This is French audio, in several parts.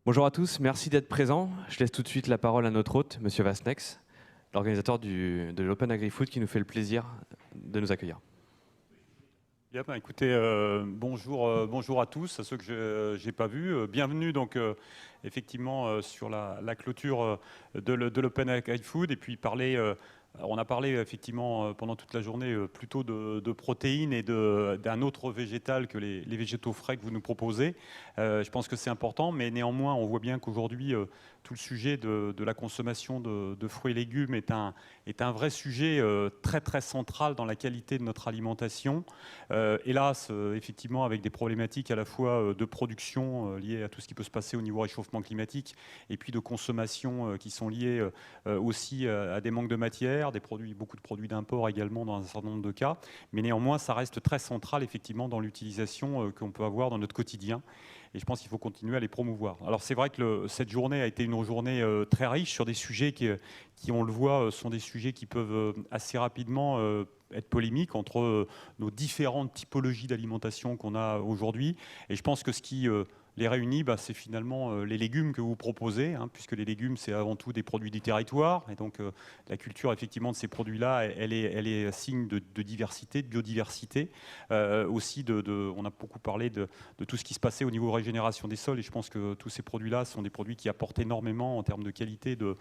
Bonjour à tous, merci d'être présents. Je laisse tout de suite la parole à notre hôte, Monsieur Vastnex, l'organisateur de l'Open Agri-Food qui nous fait le plaisir de nous accueillir. Bien, écoutez, bonjour à tous, à ceux que je n'ai pas vus. Bienvenue donc effectivement sur la clôture de l'Open Agri-Food et puis on a parlé effectivement pendant toute la journée plutôt de protéines et d'un autre végétal que les végétaux frais que vous nous proposez. Je pense que c'est important, mais néanmoins on voit bien qu'aujourd'hui tout le sujet de la consommation de fruits et légumes est un vrai sujet très très central dans la qualité de notre alimentation. Hélas, effectivement, avec des problématiques à la fois de production liées à tout ce qui peut se passer au niveau réchauffement climatique et puis de consommation qui sont liées aussi à des manques de matière, beaucoup de produits d'import également dans un certain nombre de cas. Mais néanmoins, ça reste très central effectivement dans l'utilisation qu'on peut avoir dans notre quotidien. Et je pense qu'il faut continuer à les promouvoir. Alors c'est vrai que cette journée a été une journée très riche sur des sujets qui, on le voit, sont des sujets qui peuvent assez rapidement être polémiques entre nos différentes typologies d'alimentation qu'on a aujourd'hui. Et je pense que ce qui les réunit, c'est finalement les légumes que vous proposez, puisque les légumes, c'est avant tout des produits du territoire. Et donc la culture, effectivement, de ces produits-là, elle est signe de diversité, de biodiversité. Aussi, on a beaucoup parlé de tout ce qui se passait au niveau régénération des sols. Et je pense que tous ces produits-là sont des produits qui apportent énormément en termes de qualité de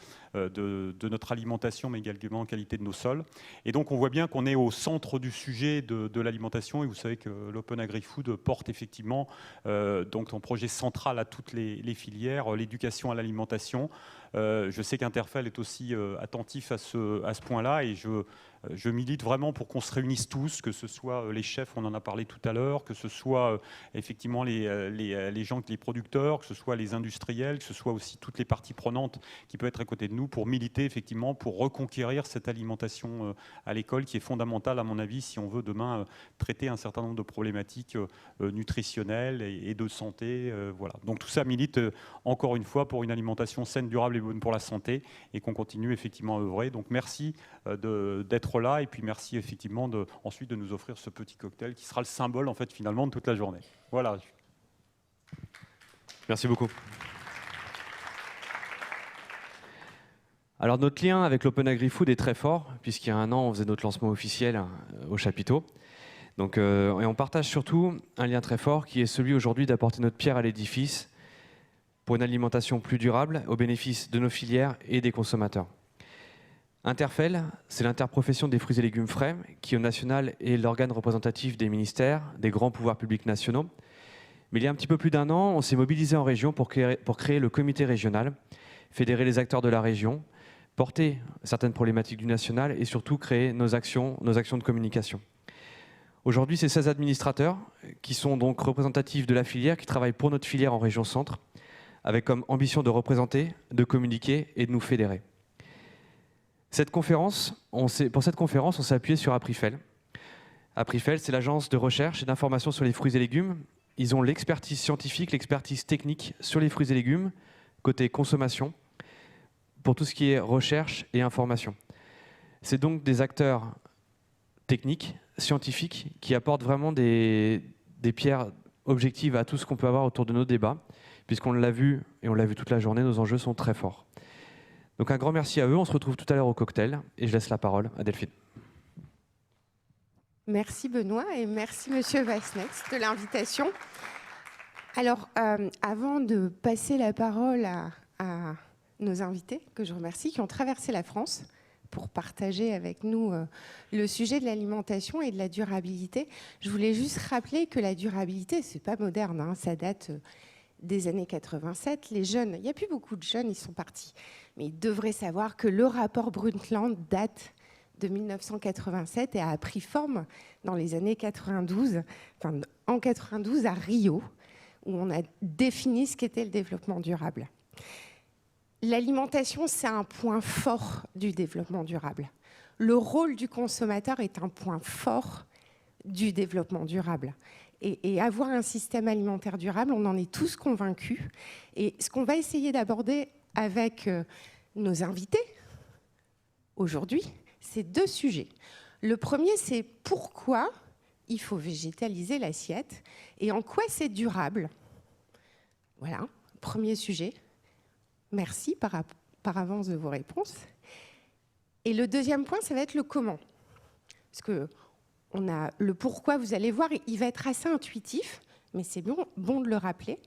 notre alimentation, mais également en qualité de nos sols. Et donc, on voit bien qu'on est au centre du sujet de l'alimentation. Et vous savez que l'Open Agri-Food porte effectivement donc un projet central à toutes les filières, l'éducation à l'alimentation. Je sais qu'Interfel est aussi attentif à ce point-là et je milite vraiment pour qu'on se réunisse tous, que ce soit les chefs, on en a parlé tout à l'heure, que ce soit effectivement les gens, les producteurs, que ce soit les industriels, que ce soit aussi toutes les parties prenantes qui peuvent être à côté de nous pour militer effectivement pour reconquérir cette alimentation à l'école qui est fondamentale à mon avis si on veut demain traiter un certain nombre de problématiques nutritionnelles et de santé. Voilà. Donc tout ça milite encore une fois pour une alimentation saine, durable et bonne pour la santé et qu'on continue effectivement à œuvrer. Donc merci d'être là et puis merci effectivement ensuite de nous offrir ce petit cocktail qui sera le symbole en fait finalement de toute la journée. Voilà. Merci beaucoup. Alors notre lien avec l'Open Agri-Food est très fort puisqu'il y a un an on faisait notre lancement officiel au chapiteau. Donc, et on partage surtout un lien très fort qui est celui aujourd'hui d'apporter notre pierre à l'édifice pour une alimentation plus durable au bénéfice de nos filières et des consommateurs. Interfel, c'est l'interprofession des fruits et légumes frais qui au national est l'organe représentatif des ministères, des grands pouvoirs publics nationaux. Mais il y a un petit peu plus d'un an, on s'est mobilisé en région pour créer le comité régional, fédérer les acteurs de la région, porter certaines problématiques du national et surtout créer nos actions de communication. Aujourd'hui, c'est 16 administrateurs qui sont donc représentatifs de la filière, qui travaillent pour notre filière en région centre, avec comme ambition de représenter, de communiquer et de nous fédérer. Pour cette conférence, on s'est appuyé sur Aprifel. Aprifel, c'est l'agence de recherche et d'information sur les fruits et légumes. Ils ont l'expertise scientifique, l'expertise technique sur les fruits et légumes, côté consommation, pour tout ce qui est recherche et information. C'est donc des acteurs techniques, scientifiques, qui apportent vraiment des pierres objectives à tout ce qu'on peut avoir autour de nos débats, puisqu'on l'a vu, et on l'a vu toute la journée, nos enjeux sont très forts. Donc un grand merci à eux, on se retrouve tout à l'heure au cocktail, et je laisse la parole à Delphine. Merci Benoît et merci Monsieur Vastnex de l'invitation. Alors, avant de passer la parole à nos invités, que je remercie, qui ont traversé la France pour partager avec nous le sujet de l'alimentation et de la durabilité, je voulais juste rappeler que la durabilité, c'est pas moderne, ça date des années 87. Les jeunes, il n'y a plus beaucoup de jeunes, ils sont partis. Mais ils devraient savoir que le rapport Brundtland date de 1987 et a pris forme dans les années 92, enfin en 92 à Rio, où on a défini ce qu'était le développement durable. L'alimentation, c'est un point fort du développement durable. Le rôle du consommateur est un point fort du développement durable. Et avoir un système alimentaire durable, on en est tous convaincus. Et ce qu'on va essayer d'aborder avec nos invités aujourd'hui, c'est deux sujets. Le premier, c'est pourquoi il faut végétaliser l'assiette et en quoi c'est durable. Voilà. premier sujet. Merci par avance de vos réponses. Et le deuxième point, ça va être le comment. Parce que on a le pourquoi, vous allez voir, il va être assez intuitif, mais c'est bon de le rappeler.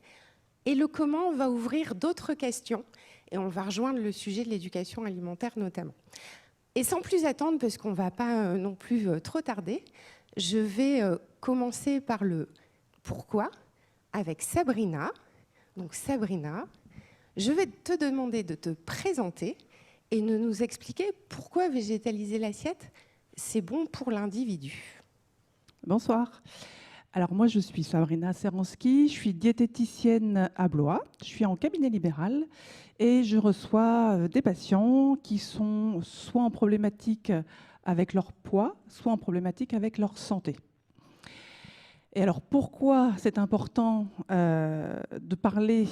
Et le comment, on va ouvrir d'autres questions et on va rejoindre le sujet de l'éducation alimentaire notamment. Et sans plus attendre, parce qu'on ne va pas non plus trop tarder, je vais commencer par le pourquoi avec Sabrina. Donc Sabrina, je vais te demander de te présenter et de nous expliquer pourquoi végétaliser l'assiette, c'est bon pour l'individu. Bonsoir. Alors moi, je suis Sabrina Seransky, je suis diététicienne à Blois, je suis en cabinet libéral et je reçois des patients qui sont soit en problématique avec leur poids, soit en problématique avec leur santé. Et alors pourquoi c'est important de parler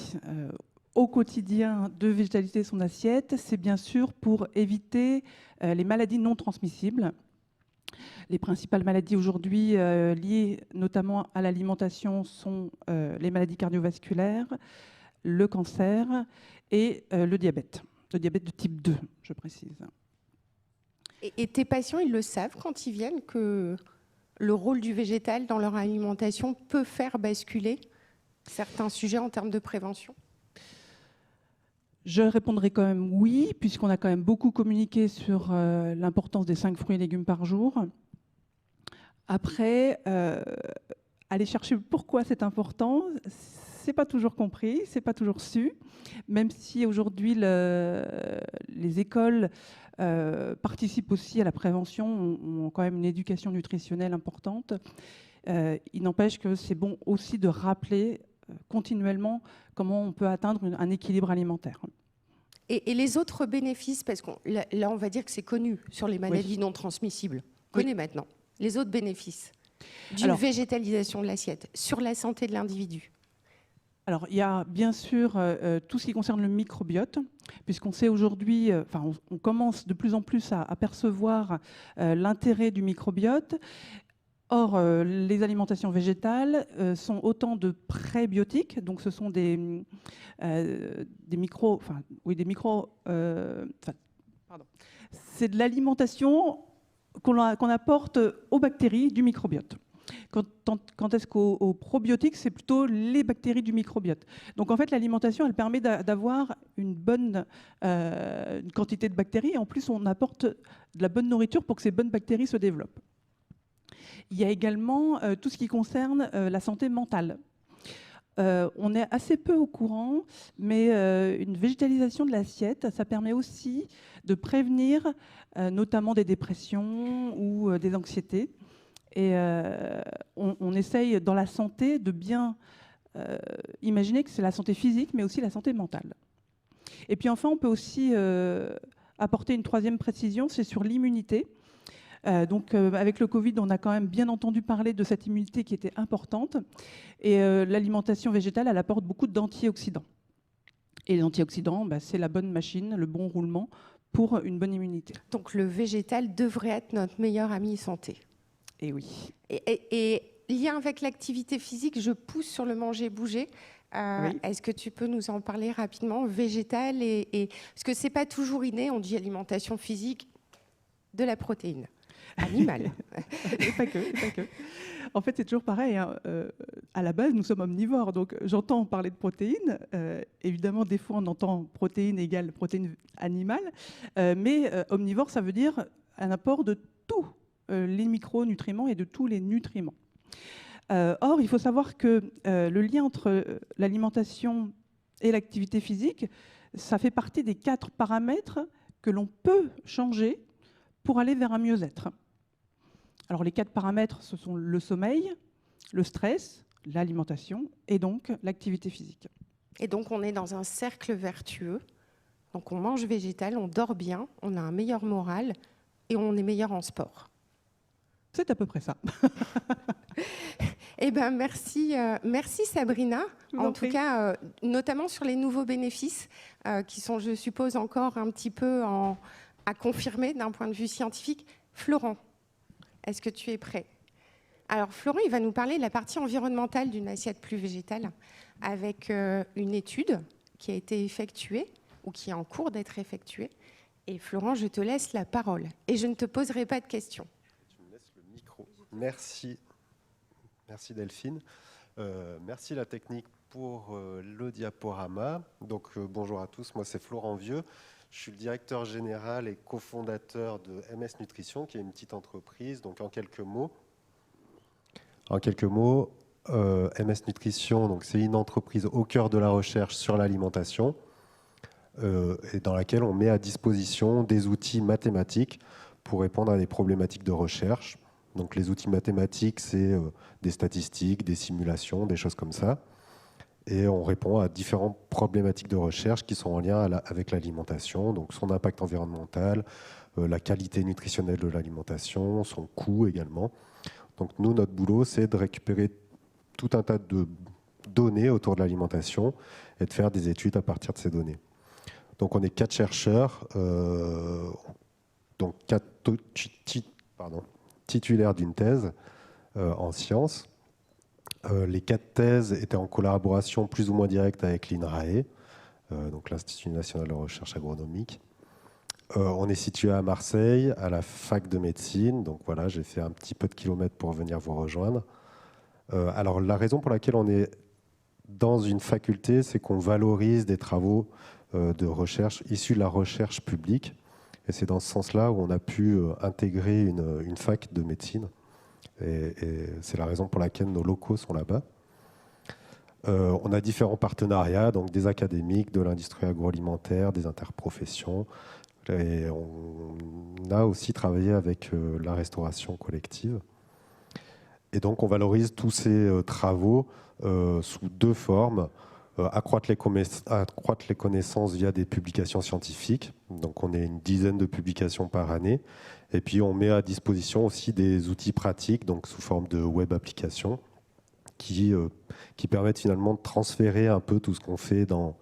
au quotidien de végétaliser son assiette? C'est bien sûr pour éviter les maladies non transmissibles. Les principales maladies aujourd'hui liées notamment à l'alimentation sont les maladies cardiovasculaires, le cancer et le diabète de type 2, je précise. Et tes patients, ils le savent quand ils viennent que le rôle du végétal dans leur alimentation peut faire basculer certains sujets en termes de prévention? Je répondrai quand même oui, puisqu'on a quand même beaucoup communiqué sur l'importance des 5 fruits et légumes par jour. Après, aller chercher pourquoi c'est important, c'est pas toujours compris, c'est pas toujours su, même si aujourd'hui les écoles participent aussi à la prévention, ont quand même une éducation nutritionnelle importante. Il n'empêche que c'est bon aussi de rappeler continuellement comment on peut atteindre un équilibre alimentaire. Et les autres bénéfices, parce que là on va dire que c'est connu sur les maladies non transmissibles, connaît maintenant. Les autres bénéfices d'une végétalisation de l'assiette sur la santé de l'individu? Alors, il y a bien sûr tout ce qui concerne le microbiote, puisqu'on sait aujourd'hui, on commence de plus en plus à percevoir l'intérêt du microbiote. Or, les alimentations végétales sont autant de prébiotiques, donc ce sont c'est de l'alimentation qu'on apporte aux bactéries du microbiote. Quand est-ce qu'aux probiotiques, c'est plutôt les bactéries du microbiote. Donc en fait, l'alimentation, elle permet d'avoir une bonne une quantité de bactéries, et en plus, on apporte de la bonne nourriture pour que ces bonnes bactéries se développent. Il y a également tout ce qui concerne la santé mentale. On est assez peu au courant, mais une végétalisation de l'assiette, ça permet aussi de prévenir notamment des dépressions ou des anxiétés. Et on essaye dans la santé de bien imaginer que c'est la santé physique, mais aussi la santé mentale. Et puis enfin, on peut aussi apporter une troisième précision, c'est sur l'immunité. Avec le Covid, on a quand même bien entendu parler de cette immunité qui était importante. Et l'alimentation végétale, elle apporte beaucoup d'antioxydants. Et les antioxydants, c'est la bonne machine, le bon roulement pour une bonne immunité. Donc le végétal devrait être notre meilleur ami santé. Et oui. Et lien avec l'activité physique, je pousse sur le manger-bouger. Oui. Est-ce que tu peux nous en parler rapidement, végétal parce que c'est pas toujours inné, on dit alimentation physique, de la protéine animale. Et pas que. En fait, c'est toujours pareil. Hein. À la base, nous sommes omnivores, donc j'entends parler de protéines. Évidemment, des fois, on entend protéines égale protéines animales, mais omnivore, ça veut dire un apport de tous les micronutriments et de tous les nutriments. Or, il faut savoir que le lien entre l'alimentation et l'activité physique, ça fait partie des 4 paramètres que l'on peut changer pour aller vers un mieux-être. Alors, les 4 paramètres, ce sont le sommeil, le stress, l'alimentation et donc l'activité physique. Et donc, on est dans un cercle vertueux. Donc, on mange végétal, on dort bien, on a un meilleur moral et on est meilleur en sport. C'est à peu près ça. Eh bien, merci Sabrina. En tout cas, notamment sur les nouveaux bénéfices qui sont, je suppose, encore un petit peu à confirmer d'un point de vue scientifique. Florent, est-ce que tu es prêt? Alors Florent, il va nous parler de la partie environnementale d'une assiette plus végétale avec une étude qui a été effectuée ou qui est en cours d'être effectuée. Et Florent, je te laisse la parole et je ne te poserai pas de questions. Tu me laisses le micro. Merci. Merci Delphine. Merci la technique pour le diaporama. Donc bonjour à tous, moi c'est Florent Vieux. Je suis le directeur général et cofondateur de MS Nutrition, qui est une petite entreprise. Donc en quelques mots, MS Nutrition, donc c'est une entreprise au cœur de la recherche sur l'alimentation et dans laquelle on met à disposition des outils mathématiques pour répondre à des problématiques de recherche. Donc les outils mathématiques, c'est des statistiques, des simulations, des choses comme ça. Et on répond à différentes problématiques de recherche qui sont en lien avec l'alimentation, donc son impact environnemental, la qualité nutritionnelle de l'alimentation, son coût également. Donc nous, notre boulot, c'est de récupérer tout un tas de données autour de l'alimentation et de faire des études à partir de ces données. Donc on est 4 chercheurs, donc 4 titulaires d'une thèse en sciences. Les 4 thèses étaient en collaboration plus ou moins directe avec l'INRAE, donc l'Institut national de recherche agronomique. On est situé à Marseille, à la fac de médecine. Donc voilà, j'ai fait un petit peu de kilomètres pour venir vous rejoindre. Alors la raison pour laquelle on est dans une faculté, c'est qu'on valorise des travaux de recherche issus de la recherche publique. Et c'est dans ce sens-là où on a pu intégrer une fac de médecine. Et c'est la raison pour laquelle nos locaux sont là-bas. On a différents partenariats, donc des académiques, de l'industrie agroalimentaire, des interprofessions. Et on a aussi travaillé avec la restauration collective. Et donc on valorise tous ces travaux sous 2 formes. Accroître les connaissances via des publications scientifiques. Donc on est une dizaine de publications par année. Et puis on met à disposition aussi des outils pratiques, donc sous forme de web applications, qui permettent finalement de transférer un peu tout ce qu'on fait dans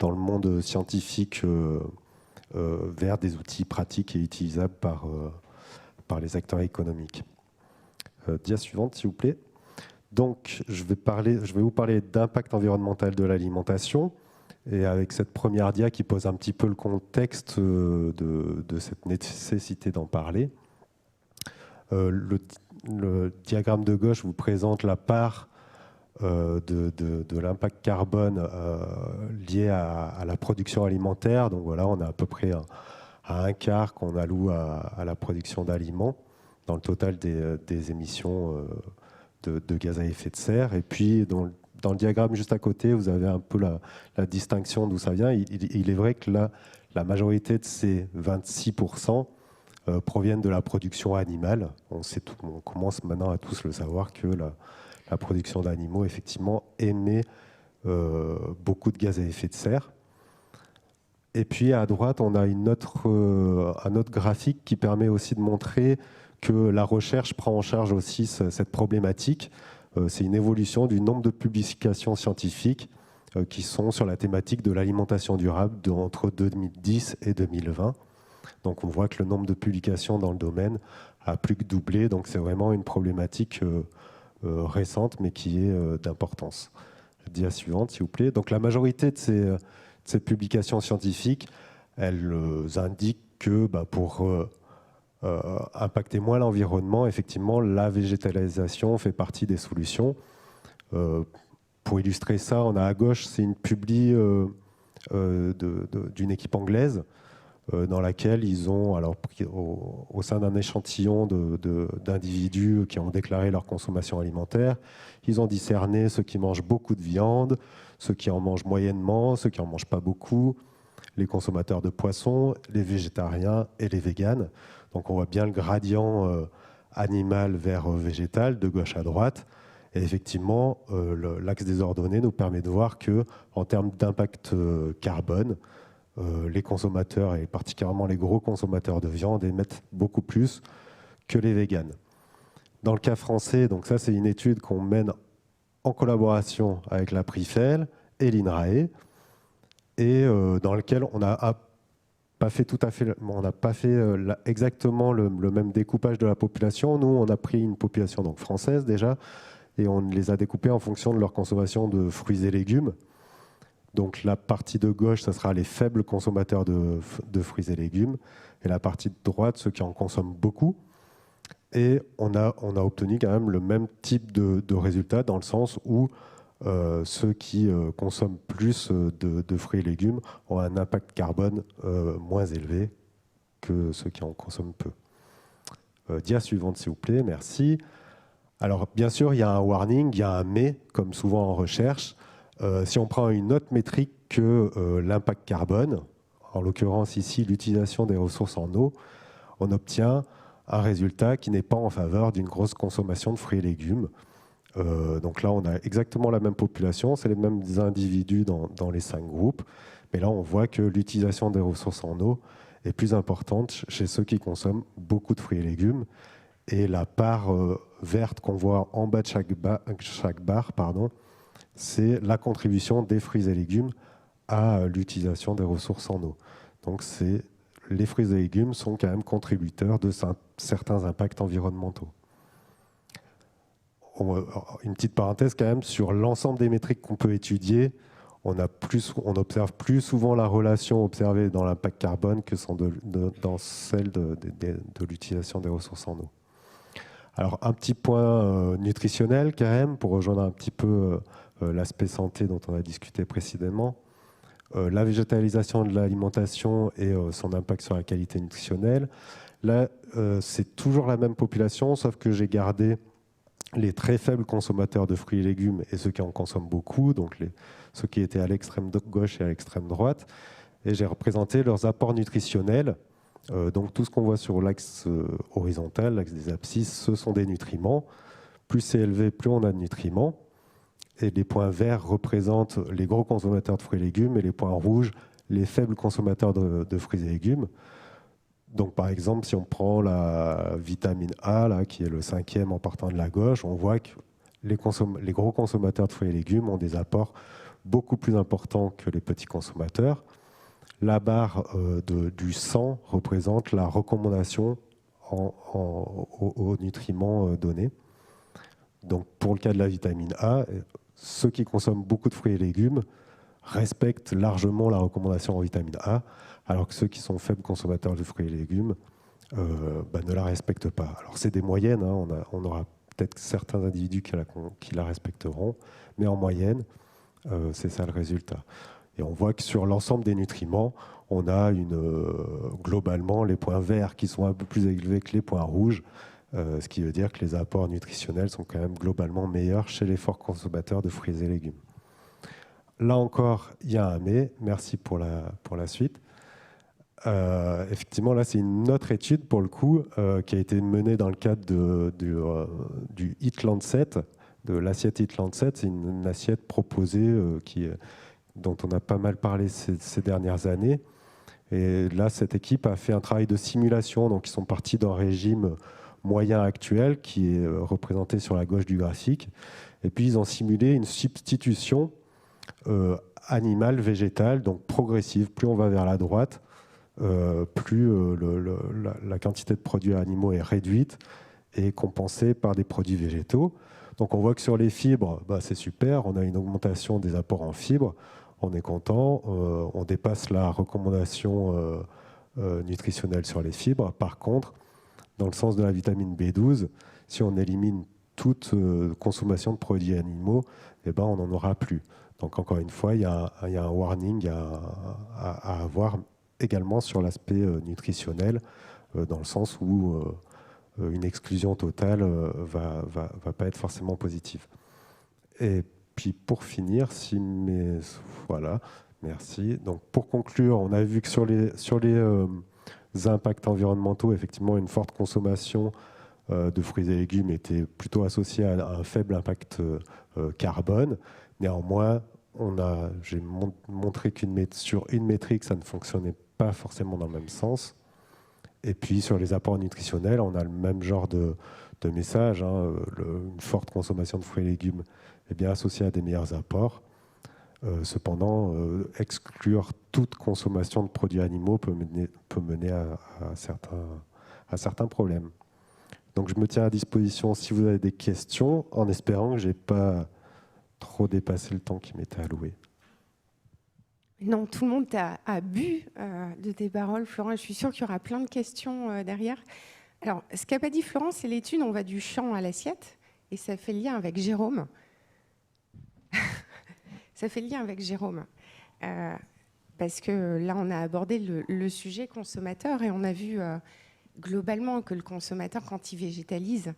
le monde scientifique vers des outils pratiques et utilisables par les acteurs économiques. Dia suivante, s'il vous plaît. Donc, je vais vous parler d'impact environnemental de l'alimentation, et avec cette première dia qui pose un petit peu le contexte de cette nécessité d'en parler. Le diagramme de gauche vous présente la part de l'impact carbone lié à la production alimentaire. Donc voilà, on est à peu près à un quart qu'on alloue à la production d'aliments dans le total des émissions de gaz à effet de serre. Et puis, dans le diagramme juste à côté, vous avez un peu la distinction d'où ça vient. Il est vrai que la majorité de ces 26% proviennent de la production animale. On commence maintenant à tous le savoir que la production d'animaux, effectivement, émet beaucoup de gaz à effet de serre. Et puis, à droite, on a un autre graphique qui permet aussi de montrer que la recherche prend en charge aussi cette problématique. C'est une évolution du nombre de publications scientifiques qui sont sur la thématique de l'alimentation durable entre 2010 et 2020. Donc on voit que le nombre de publications dans le domaine a plus que doublé. Donc c'est vraiment une problématique récente, mais qui est d'importance. Dia suivante, s'il vous plaît. Donc la majorité de ces publications scientifiques, elles indiquent que pour impacter moins l'environnement, effectivement, la végétalisation fait partie des solutions. Pour illustrer ça, on a à gauche, c'est une publi d'une équipe anglaise dans laquelle ils ont, alors, au sein d'un échantillon d'individus qui ont déclaré leur consommation alimentaire, ils ont discerné ceux qui mangent beaucoup de viande, ceux qui en mangent moyennement, ceux qui n'en mangent pas beaucoup, les consommateurs de poissons, les végétariens et les véganes. Donc on voit bien le gradient animal vers végétal, de gauche à droite. Et effectivement, l'axe des ordonnées nous permet de voir qu'en termes d'impact carbone, les consommateurs, et particulièrement les gros consommateurs de viande, émettent beaucoup plus que les véganes. Dans le cas français, donc ça c'est une étude qu'on mène en collaboration avec la PRIFEL et l'INRAE, et dans lequel on a pas fait exactement le même découpage de la population. Nous, on a pris une population donc française déjà, et on les a découpés en fonction de leur consommation de fruits et légumes. Donc la partie de gauche, ça sera les faibles consommateurs de fruits et légumes, et la partie de droite, ceux qui en consomment beaucoup. Et on a obtenu quand même le même type de résultat, dans le sens où ceux qui consomment plus de fruits et légumes ont un impact carbone moins élevé que ceux qui en consomment peu. Dia suivante, s'il vous plaît, merci. Alors, bien sûr, il y a un warning, il y a un mais, comme souvent en recherche. Si on prend une autre métrique que l'impact carbone, en l'occurrence ici l'utilisation des ressources en eau, on obtient un résultat qui n'est pas en faveur d'une grosse consommation de fruits et légumes. Donc là, on a exactement la même population, c'est les mêmes individus dans les 5 groupes, mais là, on voit que l'utilisation des ressources en eau est plus importante chez ceux qui consomment beaucoup de fruits et légumes. Et la part verte qu'on voit en bas de chaque barre, c'est la contribution des fruits et légumes à l'utilisation des ressources en eau. Donc les fruits et légumes sont quand même contributeurs de certains impacts environnementaux. Une petite parenthèse quand même, sur l'ensemble des métriques qu'on peut étudier, on observe plus souvent la relation observée dans l'impact carbone que dans celle de l'utilisation des ressources en eau. Alors un petit point nutritionnel quand même, pour rejoindre un petit peu l'aspect santé dont on a discuté précédemment. La végétalisation de l'alimentation et son impact sur la qualité nutritionnelle. Là, c'est toujours la même population, sauf que j'ai gardé les très faibles consommateurs de fruits et légumes et ceux qui en consomment beaucoup, donc ceux qui étaient à l'extrême gauche et à l'extrême droite, et j'ai représenté leurs apports nutritionnels. Donc tout ce qu'on voit sur l'axe horizontal, l'axe des abscisses, ce sont des nutriments. Plus c'est élevé, plus on a de nutriments. Et les points verts représentent les gros consommateurs de fruits et légumes, et les points rouges, les faibles consommateurs de fruits et légumes. Donc, par exemple, si on prend la vitamine A, là, qui est le 5e en partant de la gauche, on voit que les gros consommateurs de fruits et légumes ont des apports beaucoup plus importants que les petits consommateurs. La barre du sang représente la recommandation aux nutriments donnés. Donc, pour le cas de la vitamine A, ceux qui consomment beaucoup de fruits et légumes respectent largement la recommandation en vitamine A, alors que ceux qui sont faibles consommateurs de fruits et légumes ne la respectent pas. Alors c'est des moyennes, hein, on aura peut-être certains individus qui la respecteront, mais en moyenne, c'est ça le résultat. Et on voit que sur l'ensemble des nutriments, on a globalement les points verts qui sont un peu plus élevés que les points rouges, ce qui veut dire que les apports nutritionnels sont quand même globalement meilleurs chez les forts consommateurs de fruits et légumes. Là encore, il y a un mais. Merci pour la suite. Effectivement, là, c'est une autre étude, pour le coup, qui a été menée dans le cadre du Eat Lancet, de l'assiette Eat Lancet. C'est une assiette proposée dont on a pas mal parlé ces dernières années. Et là, cette équipe a fait un travail de simulation. Donc, ils sont partis d'un régime moyen actuel, qui est représenté sur la gauche du graphique. Et puis, ils ont simulé une substitution animale, végétale, donc progressive. Plus on va vers la droite, plus la quantité de produits animaux est réduite et compensée par des produits végétaux. Donc on voit que sur les fibres, c'est super, on a une augmentation des apports en fibres, on est content, on dépasse la recommandation nutritionnelle sur les fibres. Par contre, dans le sens de la vitamine B12, si on élimine toute consommation de produits animaux, on n'en aura plus. Donc encore une fois, il y a un warning à avoir également sur l'aspect nutritionnel, dans le sens où une exclusion totale va pas être forcément positive. Et puis pour finir, voilà, merci. Donc pour conclure, on a vu que sur les impacts environnementaux, effectivement, une forte consommation de fruits et légumes était plutôt associée à un faible impact carbone. Néanmoins, j'ai montré sur une métrique, ça ne fonctionnait pas forcément dans le même sens. Et puis sur les apports nutritionnels, on a le même genre de message. Une forte consommation de fruits et légumes est bien associée à des meilleurs apports. Cependant, exclure toute consommation de produits animaux peut mener à certains problèmes. Donc je me tiens à disposition si vous avez des questions, en espérant que je n'ai pas trop dépassé le temps qui m'était alloué. Non, tout le monde a bu de tes paroles, Florent. Je suis sûre qu'il y aura plein de questions derrière. Alors, ce qu'a pas dit Florent, c'est l'étude, on va du champ à l'assiette, et ça fait lien avec Jérôme. Ça fait lien avec Jérôme. Parce que là, on a abordé le sujet consommateur, et on a vu globalement que le consommateur, quand il végétalise,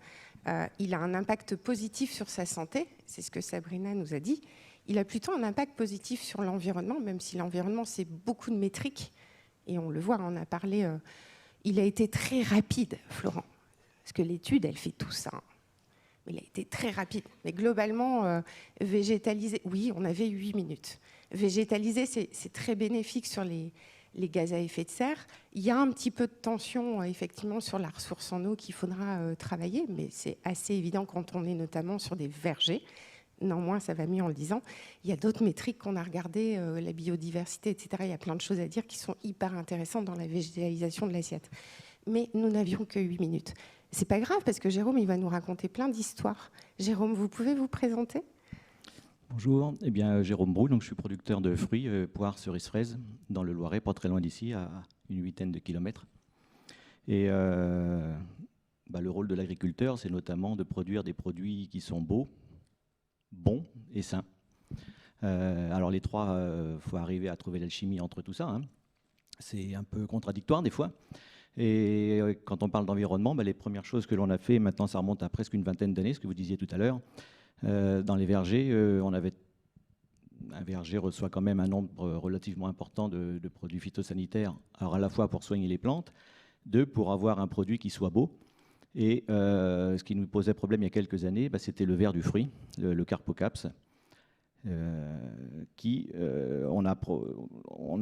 il a un impact positif sur sa santé. C'est ce que Sabrina nous a dit. Il a plutôt un impact positif sur l'environnement, même si l'environnement, c'est beaucoup de métriques. Et on le voit, on a parlé... il a été très rapide, Florent. Parce que l'étude, elle fait tout ça. Mais il a été très rapide. Mais globalement, végétaliser... Oui, on avait 8 minutes. Végétaliser, c'est très bénéfique sur les gaz à effet de serre. Il y a un petit peu de tension, effectivement, sur la ressource en eau qu'il faudra travailler. Mais c'est assez évident quand on est notamment sur des vergers. Néanmoins, ça va mieux en le disant. Il y a d'autres métriques qu'on a regardées, la biodiversité, etc. Il y a plein de choses à dire qui sont hyper intéressantes dans la végétalisation de l'assiette. Mais nous n'avions que 8 minutes. C'est pas grave, parce que Jérôme, il va nous raconter plein d'histoires. Jérôme, vous pouvez vous présenter ? Bonjour, eh bien, Jérôme Brou, donc je suis producteur de fruits, poires, cerises, fraises, dans le Loiret, pas très loin d'ici, à une 8aine de kilomètres. Et le rôle de l'agriculteur, c'est notamment de produire des produits qui sont beaux, bons et sains. Alors les trois, faut arriver à trouver l'alchimie entre tout ça. Hein. C'est un peu contradictoire des fois. Et quand on parle d'environnement, les premières choses que l'on a fait, maintenant ça remonte à presque une vingtaine d'années, ce que vous disiez tout à l'heure, dans les vergers, un verger reçoit quand même un nombre relativement important de produits phytosanitaires, alors à la fois pour soigner les plantes, pour avoir un produit qui soit beau. Et ce qui nous posait problème il y a quelques années, c'était le ver du fruit, le Carpocaps, on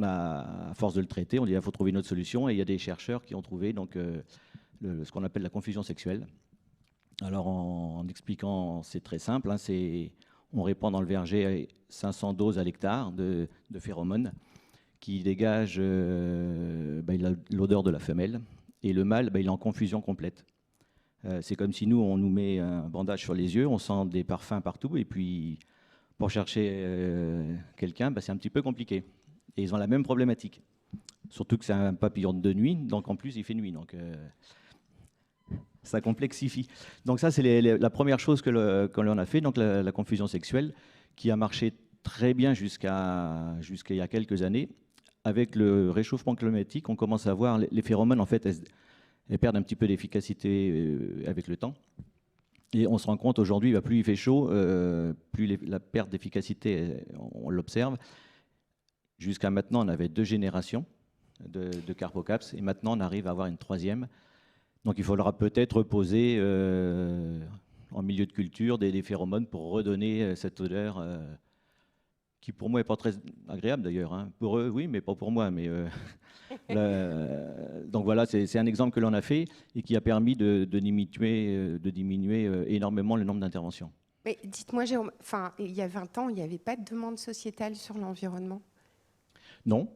a, à force de le traiter, on dit qu'il faut trouver une autre solution. Et il y a des chercheurs qui ont trouvé donc, ce qu'on appelle la confusion sexuelle. Alors en expliquant, c'est très simple, hein, on répand dans le verger 500 doses à l'hectare de phéromones qui dégagent l'odeur de la femelle. Et le mâle, il est en confusion complète. C'est comme si nous, on nous met un bandage sur les yeux, on sent des parfums partout, et puis pour chercher quelqu'un, c'est un petit peu compliqué. Et ils ont la même problématique. Surtout que c'est un papillon de nuit, donc en plus il fait nuit, donc ça complexifie. Donc ça, c'est la première chose que l'on a fait, donc la confusion sexuelle, qui a marché très bien jusqu'à il y a quelques années. Avec le réchauffement climatique, on commence à voir les phéromones, en fait, elles perdent un petit peu d'efficacité avec le temps. Et on se rend compte aujourd'hui, plus il fait chaud, plus la perte d'efficacité, on l'observe. Jusqu'à maintenant, on avait 2 générations de Carpocaps, et maintenant on arrive à avoir une 3e. Donc il faudra peut-être poser en milieu de culture des phéromones pour redonner cette odeur qui pour moi n'est pas très agréable d'ailleurs. Hein. Pour eux, oui, mais pas pour moi. Mais donc voilà, c'est un exemple que l'on a fait et qui a permis de diminuer énormément le nombre d'interventions. Mais dites-moi, Jérôme, il y a 20 ans, il n'y avait pas de demande sociétale sur l'environnement ? Non,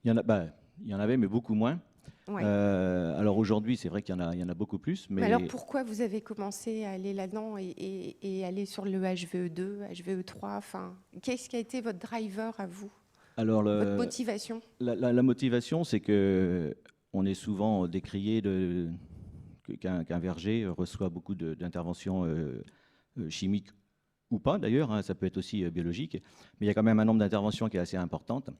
il y en avait, mais beaucoup moins. Ouais. Alors aujourd'hui, c'est vrai qu'il y en a beaucoup plus. Mais alors pourquoi vous avez commencé à aller là-dedans et aller sur le HVE2, HVE3 qu'est-ce qui a été votre driver à vous ? Alors votre motivation ? La motivation, c'est qu'on est souvent décrié qu'un verger reçoit beaucoup d'interventions chimiques ou pas d'ailleurs, hein, ça peut être aussi biologique, mais il y a quand même un nombre d'interventions qui est assez importante.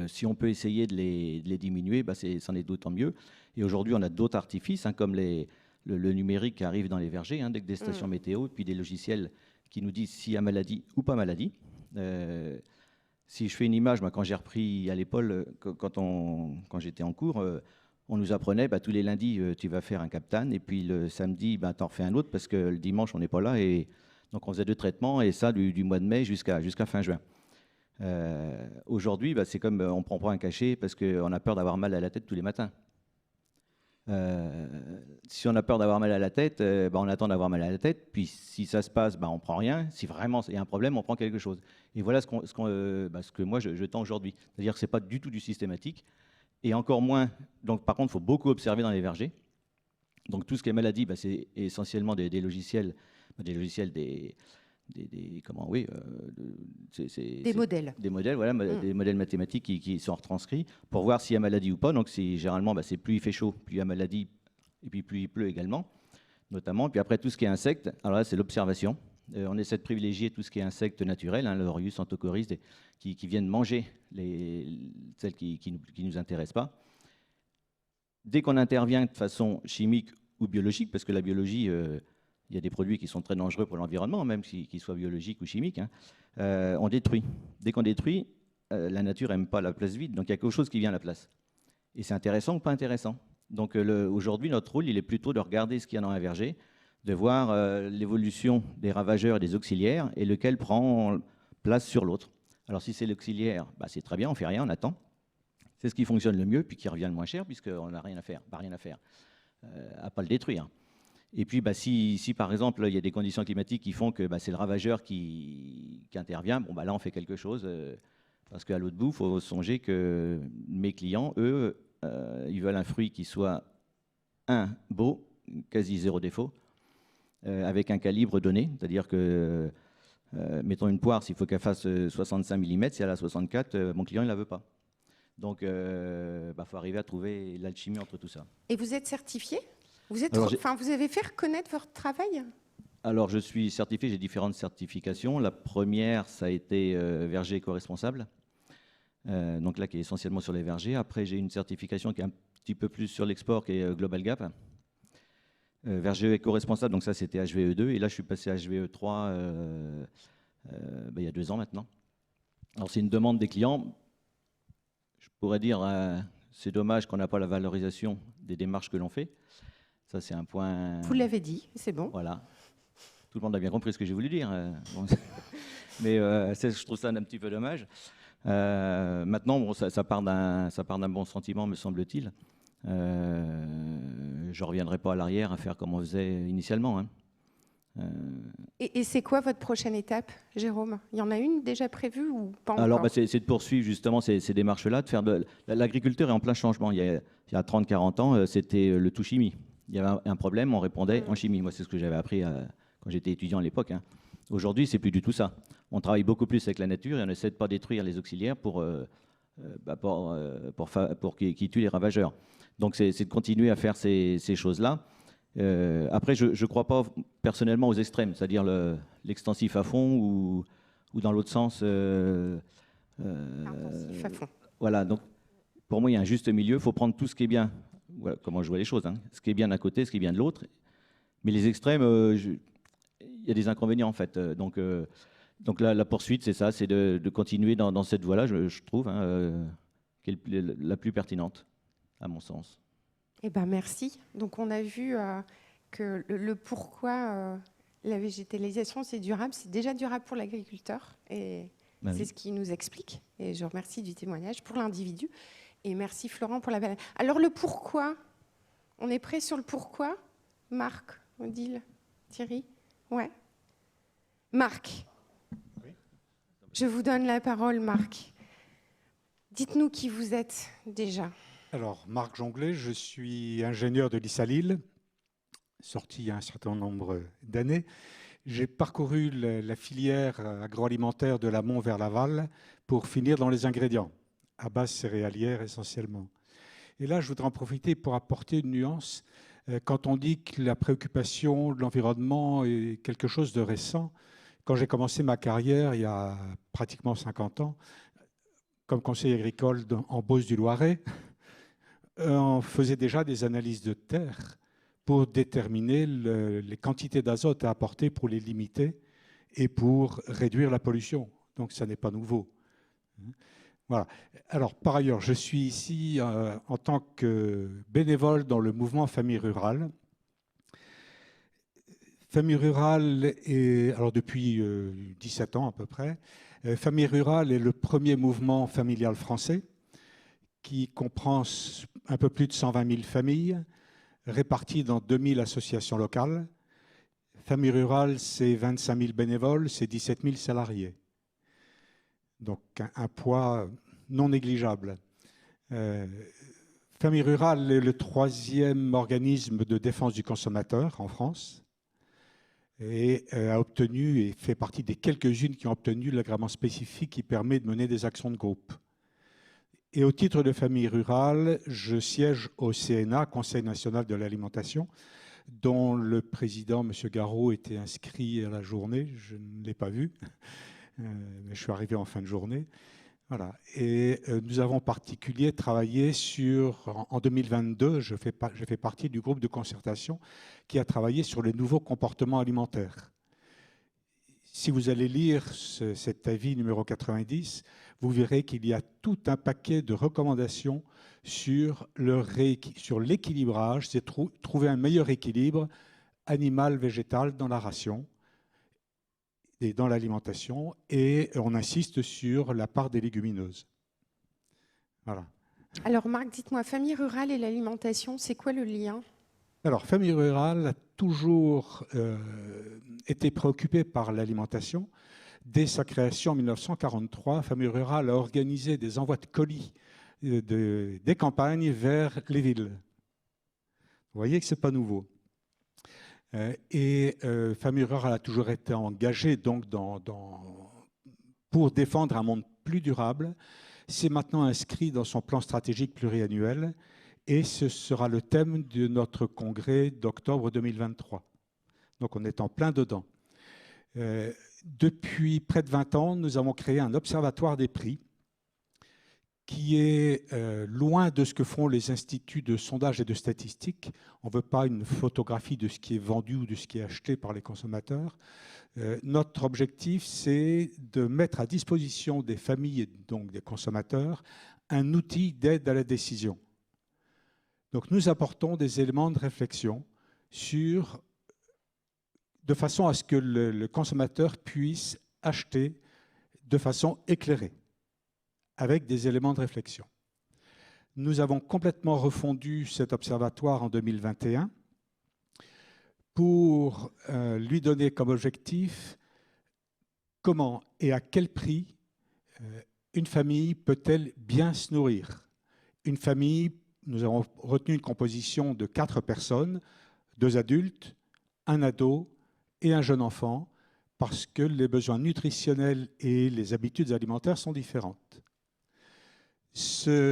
Si on peut essayer de les diminuer, c'en est d'autant mieux. Et aujourd'hui, on a d'autres artifices, hein, comme le numérique qui arrive dans les vergers, hein, des stations météo, puis des logiciels qui nous disent s'il y a maladie ou pas maladie. Si je fais une image, quand j'ai repris à l'épaule, quand j'étais en cours, on nous apprenait, tous les lundis, tu vas faire un captane, et puis le samedi, tu en refais un autre, parce que le dimanche, on n'est pas là. Et donc, on faisait 2 traitements, et ça, du mois de mai jusqu'à fin juin. Aujourd'hui, c'est comme on ne prend pas un cachet parce qu'on a peur d'avoir mal à la tête tous les matins. Si on a peur d'avoir mal à la tête, on attend d'avoir mal à la tête. Puis si ça se passe, on prend rien. Si vraiment il y a un problème, on prend quelque chose. Et voilà ce que moi je tends aujourd'hui. C'est-à-dire que ce n'est pas du tout du systématique. Et encore moins. Donc par contre, il faut beaucoup observer dans les vergers. Donc tout ce qui est maladie, c'est essentiellement des logiciels, des modèles. Des modèles, voilà, des modèles mathématiques qui sont retranscrits pour voir s'il y a maladie ou pas. Donc généralement, c'est plus il fait chaud, plus il y a maladie, et puis plus il pleut également, notamment. Puis après, tout ce qui est insectes, alors là, c'est l'observation. On essaie de privilégier tout ce qui est insectes naturels, le Orius, Anthocoris, qui viennent manger celles qui ne nous intéressent pas. Dès qu'on intervient de façon chimique ou biologique, parce que la biologie, il y a des produits qui sont très dangereux pour l'environnement, même qu'ils soient biologiques ou chimiques, on détruit. Dès qu'on détruit, la nature n'aime pas la place vide, donc il y a quelque chose qui vient à la place. Et c'est intéressant ou pas intéressant? Donc aujourd'hui, notre rôle, il est plutôt de regarder ce qu'il y a dans un verger, de voir l'évolution des ravageurs et des auxiliaires, et lequel prend place sur l'autre. Alors si c'est l'auxiliaire, c'est très bien, on ne fait rien, on attend. C'est ce qui fonctionne le mieux, puis qui revient le moins cher, puisqu'on n'a rien à faire, à ne pas le détruire. Et puis, si par exemple, il y a des conditions climatiques qui font que c'est le ravageur qui intervient, là, on fait quelque chose. Parce qu'à l'autre bout, il faut songer que mes clients, eux, ils veulent un fruit qui soit, beau, quasi zéro défaut, avec un calibre donné. C'est-à-dire que, mettons une poire, s'il faut qu'elle fasse 65 mm, si elle a 64, mon client, il ne la veut pas. Donc, faut arriver à trouver l'alchimie entre tout ça. Et vous êtes certifié? Vous avez fait reconnaître votre travail? Alors, je suis certifié, j'ai différentes certifications. La première, ça a été verger éco-responsable, donc là, qui est essentiellement sur les vergers. Après, j'ai une certification qui est un petit peu plus sur l'export, qui est Global Gap. Verger éco-responsable, donc ça, c'était HVE2. Et là, je suis passé à HVE3 il y a 2 ans maintenant. Alors, c'est une demande des clients. Je pourrais dire, c'est dommage qu'on n'a pas la valorisation des démarches que l'on fait. Ça, c'est un point... Vous l'avez dit, c'est bon. Voilà. Tout le monde a bien compris ce que j'ai voulu dire. Mais je trouve ça un petit peu dommage. Maintenant, ça part d'un bon sentiment, me semble-t-il. Je ne reviendrai pas à l'arrière à faire comme on faisait initialement. Et c'est quoi votre prochaine étape, Jérôme? Il y en a une déjà prévue ou pas encore? Alors, c'est de poursuivre justement ces démarches-là, de faire l'agriculteur est en plein changement. Il y a 30-40 ans, c'était le tout chimie. Il y avait un problème, on répondait en chimie. Moi, c'est ce que j'avais appris quand j'étais étudiant à l'époque. Aujourd'hui, c'est plus du tout ça. On travaille beaucoup plus avec la nature et on essaie de pas détruire les auxiliaires pour qu'ils tuent les ravageurs. Donc, c'est de continuer à faire ces choses-là. Après, je ne crois pas personnellement aux extrêmes, c'est-à-dire l'extensif à fond ou dans l'autre sens. Intensif à fond. Voilà, donc pour moi, il y a un juste milieu. Il faut prendre tout ce qui est bien, voilà comment je vois les choses, ce qui est bien d'un côté, ce qui est bien de l'autre. Mais les extrêmes, il y a des inconvénients en fait. Donc la poursuite, c'est ça, c'est de continuer dans cette voie-là, je trouve, qui est la plus pertinente, à mon sens. Eh ben merci. Donc on a vu que le pourquoi la végétalisation c'est durable, c'est déjà durable pour l'agriculteur et c'est ce qui nous explique. Et je remercie du témoignage pour l'individu et merci Florent pour la balade. Alors le pourquoi, on est prêt sur le pourquoi? Marc, Odile, Thierry, ouais. Marc, oui. Je vous donne la parole, Marc. Dites-nous qui vous êtes déjà. Alors, Marc Jonglet, je suis ingénieur de l'ISA Lille, sorti il y a un certain nombre d'années. J'ai parcouru la filière agroalimentaire de l'amont vers l'aval pour finir dans les ingrédients, à base céréalière essentiellement. Et là, je voudrais en profiter pour apporter une nuance. Quand on dit que la préoccupation de l'environnement est quelque chose de récent, quand j'ai commencé ma carrière il y a pratiquement 50 ans, comme conseiller agricole en Beauce du Loiret, on faisait déjà des analyses de terre pour déterminer les quantités d'azote à apporter pour les limiter et pour réduire la pollution. Donc, ça n'est pas nouveau. Voilà. Alors, par ailleurs, je suis ici en tant que bénévole dans le mouvement Famille Rurale. Famille Rurale est, alors depuis 17 ans à peu près, Famille Rurale est le premier mouvement familial français qui comprend un peu plus de 120 000 familles, répartis dans 2000 associations locales. Famille Rurale, c'est 25 000 bénévoles, c'est 17 000 salariés. Donc un poids non négligeable. Famille Rurale est le 3e organisme de défense du consommateur en France et a obtenu et fait partie des quelques-unes qui ont obtenu l'agrément spécifique qui permet de mener des actions de groupe. Et au titre de Famille Rurale, je siège au CNA, Conseil national de l'alimentation, dont le président, M. Garot, était inscrit à la journée. Je ne l'ai pas vu, mais je suis arrivé en fin de journée. Voilà. Et nous avons en particulier travaillé sur, en 2022, je fais partie du groupe de concertation qui a travaillé sur les nouveaux comportements alimentaires. Si vous allez lire cet avis numéro 90, vous verrez qu'il y a tout un paquet de recommandations sur l'équilibrage, c'est trouver un meilleur équilibre animal-végétal dans la ration et dans l'alimentation, et on insiste sur la part des légumineuses. Voilà. Alors Marc, dites-moi, Famille Rurale et l'alimentation, c'est quoi le lien? Alors, Famille Rurale a toujours été préoccupée par l'alimentation. Dès sa création en 1943, Famille Rurale a organisé des envois de colis des campagnes vers les villes. Vous voyez que ce n'est pas nouveau. Famille Rurale a toujours été engagée donc, pour défendre un monde plus durable. C'est maintenant inscrit dans son plan stratégique pluriannuel et ce sera le thème de notre congrès d'octobre 2023. Donc on est en plein dedans. Depuis près de 20 ans, nous avons créé un observatoire des prix qui est loin de ce que font les instituts de sondage et de statistique. On ne veut pas une photographie de ce qui est vendu ou de ce qui est acheté par les consommateurs. Notre objectif, c'est de mettre à disposition des familles et donc des consommateurs un outil d'aide à la décision. Donc nous apportons des éléments de réflexion de façon à ce que le consommateur puisse acheter de façon éclairée, avec des éléments de réflexion. Nous avons complètement refondu cet observatoire en 2021 pour lui donner comme objectif comment et à quel prix une famille peut-elle bien se nourrir. Une famille, nous avons retenu une composition de 4 personnes, 2 adultes, un ado et un jeune enfant, parce que les besoins nutritionnels et les habitudes alimentaires sont différentes. Cet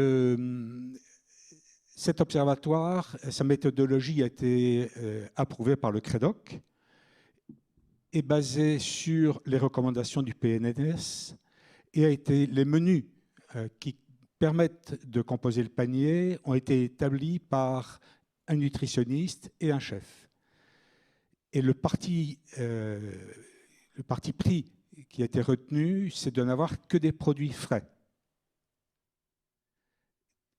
observatoire, sa méthodologie a été approuvée par le CREDOC, est basé sur les recommandations du PNNS et les menus qui permettent de composer le panier ont été établis par un nutritionniste et un chef. Et le parti pris qui a été retenu, c'est de n'avoir que des produits frais.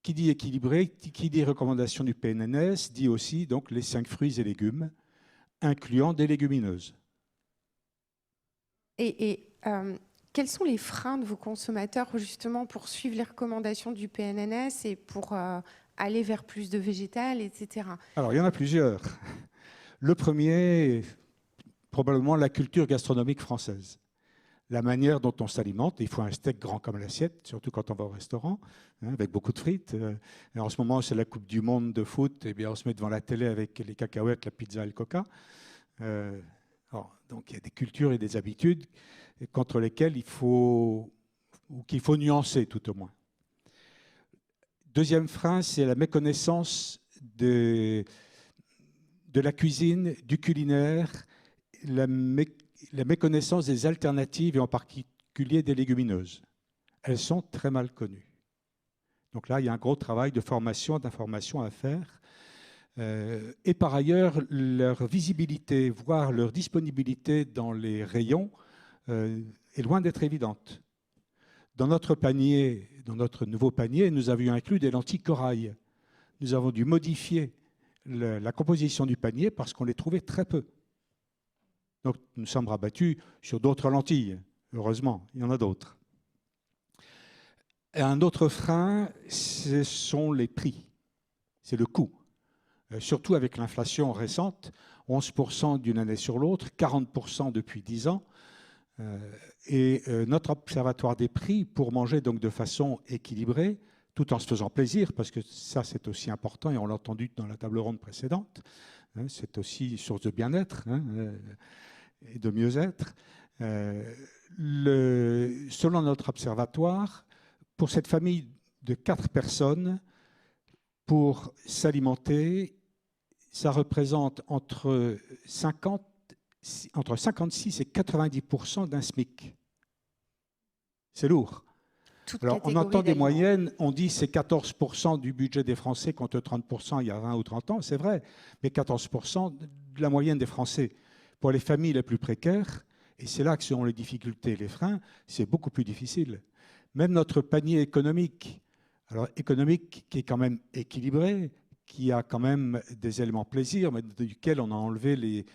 Qui dit équilibré, qui dit recommandation du PNNS, dit aussi donc les 5 fruits et légumes, incluant des légumineuses. Quels sont les freins de vos consommateurs justement pour suivre les recommandations du PNNS et pour aller vers plus de végétal, etc. Alors, il y en a plusieurs. Le premier, probablement la culture gastronomique française. La manière dont on s'alimente. Il faut un steak grand comme l'assiette, surtout quand on va au restaurant, avec beaucoup de frites. Et en ce moment, c'est la Coupe du Monde de foot. Eh bien, on se met devant la télé avec les cacahuètes, la pizza et le coca. Donc, il y a des cultures et des habitudes contre lesquelles qu'il faut nuancer, tout au moins. Deuxième frein, c'est la méconnaissance de la cuisine, du culinaire, la méconnaissance des alternatives et en particulier des légumineuses. Elles sont très mal connues. Donc là, il y a un gros travail de formation, d'information à faire. Et par ailleurs, leur visibilité, voire leur disponibilité dans les rayons est loin d'être évidente. Dans notre panier, dans notre nouveau panier, nous avions inclus des lentilles corail. Nous avons dû modifier la composition du panier parce qu'on les trouvait très peu. Donc nous sommes rabattus sur d'autres lentilles. Heureusement, il y en a d'autres. Et un autre frein, ce sont les prix. C'est le coût. surtout avec l'inflation récente, 11% d'une année sur l'autre, 40% depuis 10 ans. Et notre observatoire des prix, pour manger donc de façon équilibrée, tout en se faisant plaisir, parce que ça c'est aussi important, et on l'a entendu dans la table ronde précédente, hein, c'est aussi une source de bien-être hein, et de mieux-être. Selon notre observatoire, pour cette famille de 4 personnes, pour s'alimenter, ça représente entre 56 et 90% d'un SMIC. C'est lourd. Alors, on entend des moyennes, on dit c'est 14% du budget des Français contre 30% il y a 20 ou 30 ans, c'est vrai, mais 14% de la moyenne des Français. Pour les familles les plus précaires, et c'est là que sont les difficultés et les freins, c'est beaucoup plus difficile. Même notre panier économique, alors économique qui est quand même équilibré, qui a quand même des éléments plaisir, mais duquel on a enlevé les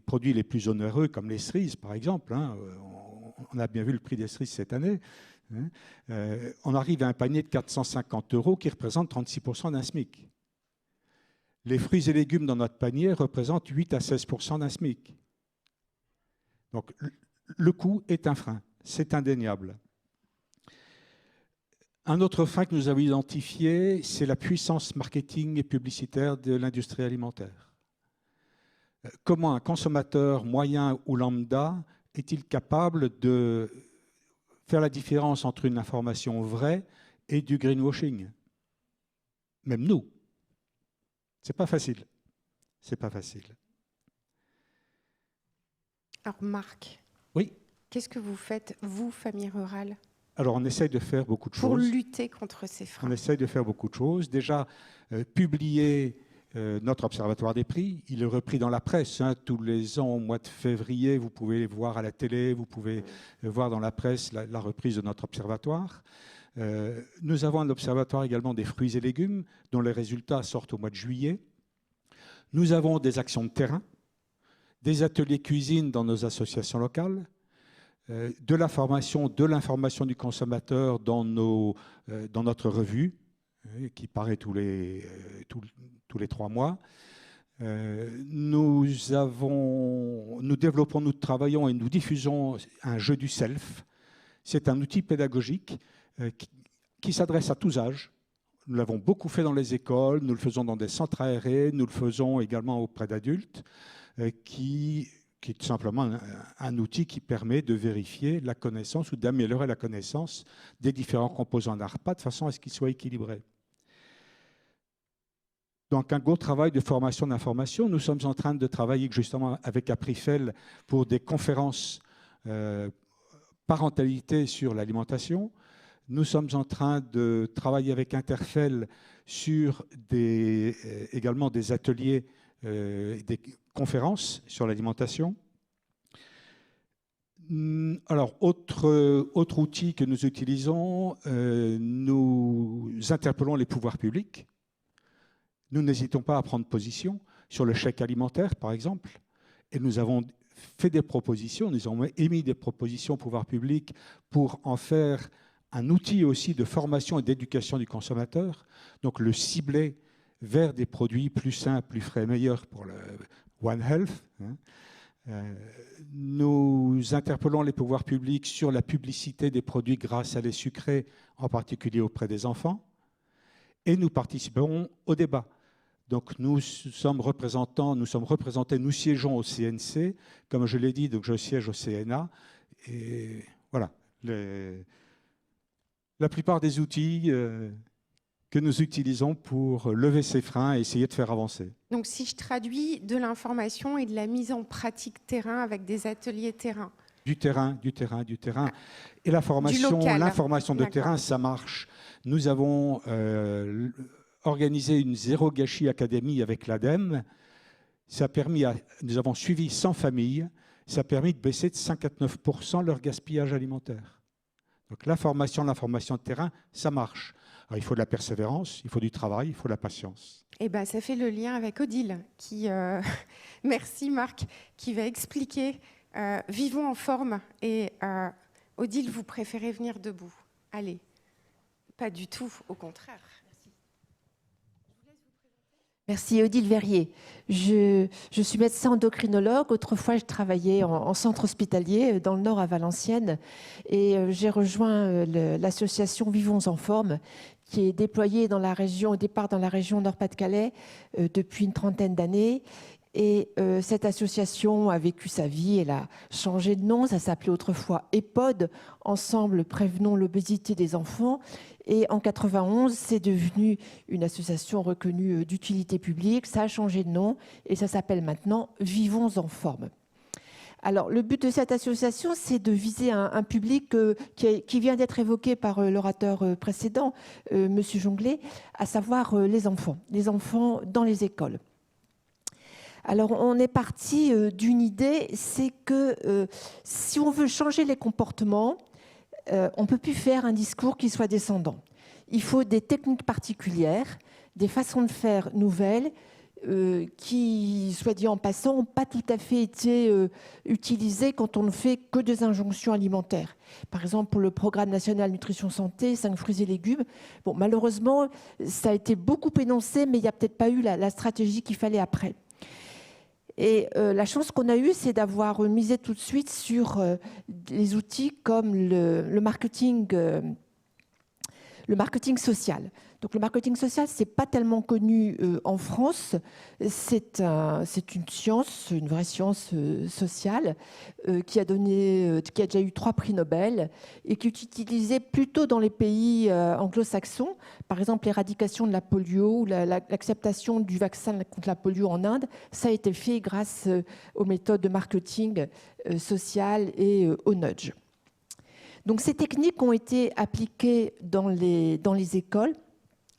produits les plus onéreux, comme les cerises, par exemple. Hein. On a bien vu le prix des cerises cette année. Hein. On arrive à un panier de 450 € qui représente 36% d'un SMIC. Les fruits et légumes dans notre panier représentent 8 à 16% d'un SMIC. Donc, le coût est un frein, c'est indéniable. Un autre frein que nous avons identifié, c'est la puissance marketing et publicitaire de l'industrie alimentaire. Comment un consommateur moyen ou lambda est-il capable de faire la différence entre une information vraie et du greenwashing? Même nous. C'est pas facile. C'est pas facile. Alors Marc, oui. Qu'est-ce que vous faites, vous, famille rurale? Alors, on essaye de faire beaucoup de choses. Pour lutter contre ces freins. On essaye de faire beaucoup de choses. Déjà, publier notre observatoire des prix. Il est repris dans la presse. Hein, tous les ans, au mois de février, vous pouvez voir à la télé, vous pouvez voir dans la presse la reprise de notre observatoire. Nous avons un observatoire également des fruits et légumes, dont les résultats sortent au mois de juillet. Nous avons des actions de terrain, des ateliers cuisine dans nos associations locales, de la formation, de l'information du consommateur dans notre revue, qui paraît tous les 3 mois. Nous développons, nous travaillons et nous diffusons un jeu du self. C'est un outil pédagogique qui s'adresse à tous âges. Nous l'avons beaucoup fait dans les écoles, nous le faisons dans des centres aérés, nous le faisons également auprès d'adultes, qui est tout simplement un outil qui permet de vérifier la connaissance ou d'améliorer la connaissance des différents composants d'un repas de façon à ce qu'ils soient équilibrés. Donc un gros travail de formation d'information. Nous sommes en train de travailler justement avec Aprifel pour des conférences parentalité sur l'alimentation. Nous sommes en train de travailler avec Interfel sur également des ateliers, des conférences sur l'alimentation. Alors, autre outil que nous utilisons, nous interpellons les pouvoirs publics. Nous n'hésitons pas à prendre position sur le chèque alimentaire, par exemple, et nous avons fait des propositions, nous avons émis des propositions aux pouvoirs publics pour en faire un outil aussi de formation et d'éducation du consommateur, donc le cibler vers des produits plus sains, plus frais, meilleurs pour le One Health. Nous interpellons les pouvoirs publics sur la publicité des produits gras, salés, sucrés, en particulier auprès des enfants, et nous participons au débat. Donc nous siégeons au CNC, comme je l'ai dit, donc je siège au CNA, et voilà. La plupart des outils que nous utilisons pour lever ces freins et essayer de faire avancer. Donc si je traduis, de l'information et de la mise en pratique terrain avec des ateliers terrain. Du terrain. Et la formation, l'information de terrain, ça marche. Nous avons organisé une Zéro Gâchis Académie avec l'ADEME. Nous avons suivi 100 familles. Ça a permis de baisser de 59% leur gaspillage alimentaire. Donc la formation de terrain, ça marche. Alors, il faut de la persévérance, il faut du travail, il faut de la patience. Eh ben, ça fait le lien avec Odile, qui, merci Marc, qui va expliquer Vivons en forme. Et Odile, vous préférez venir debout. Allez, pas du tout, au contraire. Merci Odile Verrier. Je suis médecin endocrinologue. Autrefois, je travaillais en centre hospitalier dans le Nord à Valenciennes et j'ai rejoint l'association Vivons en forme qui est déployée dans la région, au départ dans la région Nord-Pas-de-Calais depuis une trentaine d'années. Et cette association a vécu sa vie, elle a changé de nom, ça s'appelait autrefois EPOD, Ensemble Prévenons l'obésité des enfants. Et en 91, c'est devenu une association reconnue d'utilité publique, ça a changé de nom et ça s'appelle maintenant Vivons en forme. Alors, le but de cette association, c'est de viser un public qui vient d'être évoqué par l'orateur précédent, M. Jonglet, à savoir les enfants dans les écoles. Alors, on est parti d'une idée, c'est que si on veut changer les comportements, on ne peut plus faire un discours qui soit descendant. Il faut des techniques particulières, des façons de faire nouvelles, qui, soit dit en passant, n'ont pas tout à fait été utilisées quand on ne fait que des injonctions alimentaires. Par exemple, pour le programme national nutrition santé, 5 fruits et légumes, bon, malheureusement, ça a été beaucoup énoncé, mais il n'y a peut-être pas eu la stratégie qu'il fallait après. Et la chance qu'on a eue, c'est d'avoir misé tout de suite sur les outils comme le marketing social. Donc le marketing social, ce n'est pas tellement connu en France. C'est une science, une vraie science sociale qui a déjà eu 3 prix Nobel et qui est utilisée plutôt dans les pays anglo-saxons. Par exemple, l'éradication de la polio ou l'acceptation du vaccin contre la polio en Inde, ça a été fait grâce aux méthodes de marketing social et au nudge. Donc ces techniques ont été appliquées dans les écoles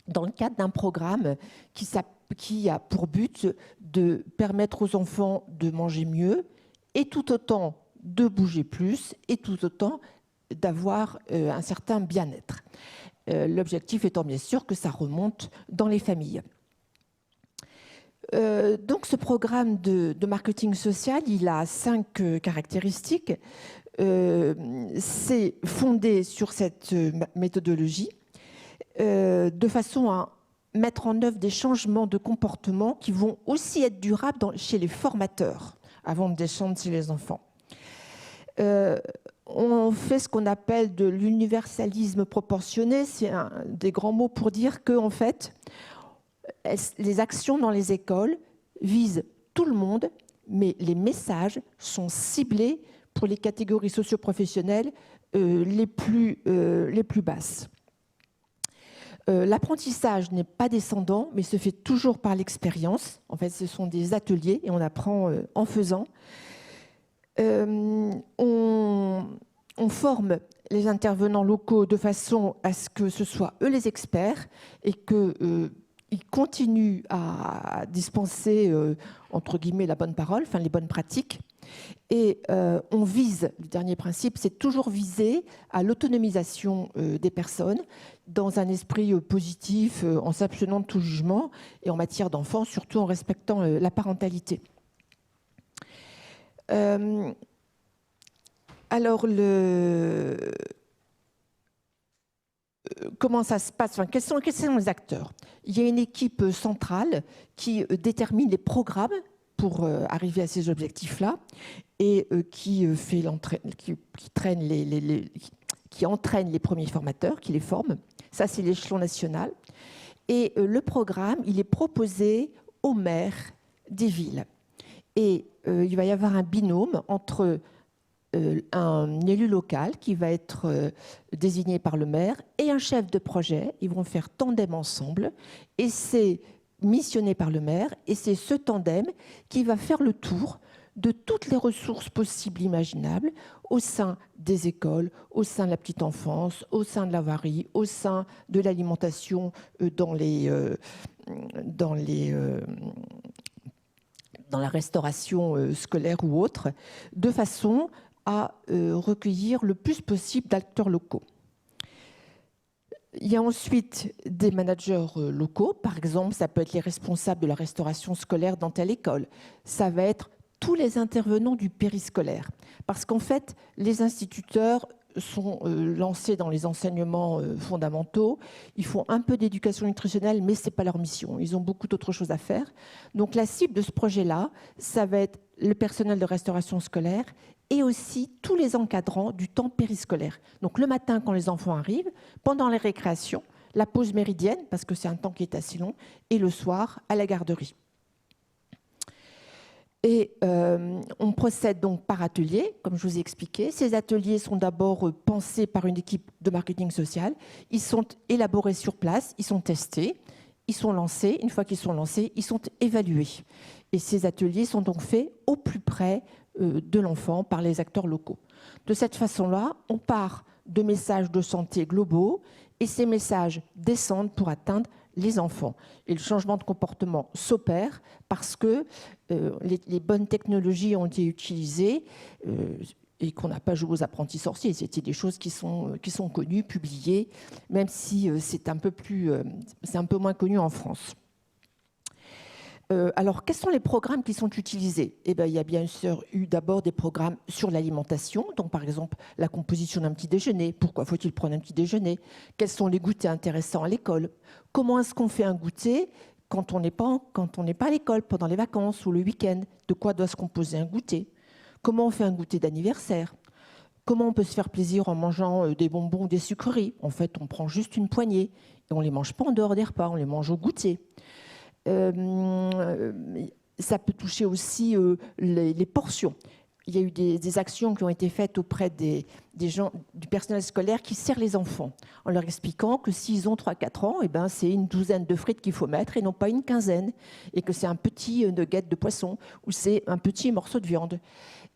dans le cadre d'un programme qui a pour but de permettre aux enfants de manger mieux et tout autant de bouger plus et tout autant d'avoir un certain bien-être. L'objectif étant bien sûr que ça remonte dans les familles. Donc ce programme de marketing social, il a 5 caractéristiques. C'est fondé sur cette méthodologie de façon à mettre en œuvre des changements de comportement qui vont aussi être durables chez les formateurs avant de descendre chez les enfants. On fait ce qu'on appelle de l'universalisme proportionné. C'est des grands mots pour dire que, en fait, les actions dans les écoles visent tout le monde, mais les messages sont ciblés pour les catégories socio-professionnelles les plus basses. L'apprentissage n'est pas descendant, mais se fait toujours par l'expérience. En fait, ce sont des ateliers et on apprend en faisant. On forme les intervenants locaux de façon à ce que ce soit eux les experts et qu'ils continuent à dispenser, entre guillemets, la bonne parole, enfin les bonnes pratiques. Et on vise, le dernier principe, c'est toujours viser à l'autonomisation des personnes dans un esprit positif, en s'abstenant de tout jugement, et en matière d'enfants, surtout en respectant la parentalité. Alors, comment ça se passe, enfin, quels sont les acteurs? Il y a une équipe centrale qui détermine les programmes pour arriver à ces objectifs-là et qui entraîne les premiers formateurs, qui les forment. Ça, c'est l'échelon national. Et le programme, il est proposé aux maires des villes. Et il va y avoir un binôme entre un élu local qui va être désigné par le maire et un chef de projet. Ils vont faire tandem ensemble. Et c'est missionné par le maire. Et c'est ce tandem qui va faire le tour de toutes les ressources possibles, imaginables, au sein des écoles, au sein de la petite enfance, au sein de l'avarie, au sein de l'alimentation dans la restauration scolaire ou autre, de façon à recueillir le plus possible d'acteurs locaux. Il y a ensuite des managers locaux, par exemple, ça peut être les responsables de la restauration scolaire dans telle école. Ça va être tous les intervenants du périscolaire. Parce qu'en fait, les instituteurs sont lancés dans les enseignements fondamentaux. Ils font un peu d'éducation nutritionnelle, mais ce n'est pas leur mission. Ils ont beaucoup d'autres choses à faire. Donc la cible de ce projet-là, ça va être le personnel de restauration scolaire et aussi tous les encadrants du temps périscolaire. Donc le matin, quand les enfants arrivent, pendant les récréations, la pause méridienne, parce que c'est un temps qui est assez long, et le soir, à la garderie. Et on procède donc par atelier, comme je vous ai expliqué. Ces ateliers sont d'abord pensés par une équipe de marketing social. Ils sont élaborés sur place, ils sont testés, ils sont lancés. Une fois qu'ils sont lancés, ils sont évalués. Et ces ateliers sont donc faits au plus près de l'enfant par les acteurs locaux. De cette façon-là, on part de messages de santé globaux et ces messages descendent pour atteindre les enfants. Et le changement de comportement s'opère parce que les bonnes technologies ont été utilisées et qu'on n'a pas joué aux apprentis sorciers. C'était des choses qui sont connues, publiées, même si c'est un peu moins connu en France. Alors, quels sont les programmes qui sont utilisés? Eh bien, il y a bien sûr eu d'abord des programmes sur l'alimentation, donc par exemple la composition d'un petit déjeuner. Pourquoi faut-il prendre un petit déjeuner? Quels sont les goûters intéressants à l'école? Comment est-ce qu'on fait un goûter quand on n'est pas à l'école, pendant les vacances ou le week-end? De quoi doit se composer un goûter? Comment on fait un goûter d'anniversaire? Comment on peut se faire plaisir en mangeant des bonbons ou des sucreries? En fait, on prend juste une poignée et on ne les mange pas en dehors des repas, on les mange au goûter. Ça peut toucher aussi les portions. Il y a eu des actions qui ont été faites auprès des gens, du personnel scolaire qui sert les enfants, en leur expliquant que s'ils ont 3-4 ans, eh ben, c'est une douzaine de frites qu'il faut mettre et non pas une quinzaine, et que c'est un petit nugget de poisson ou c'est un petit morceau de viande.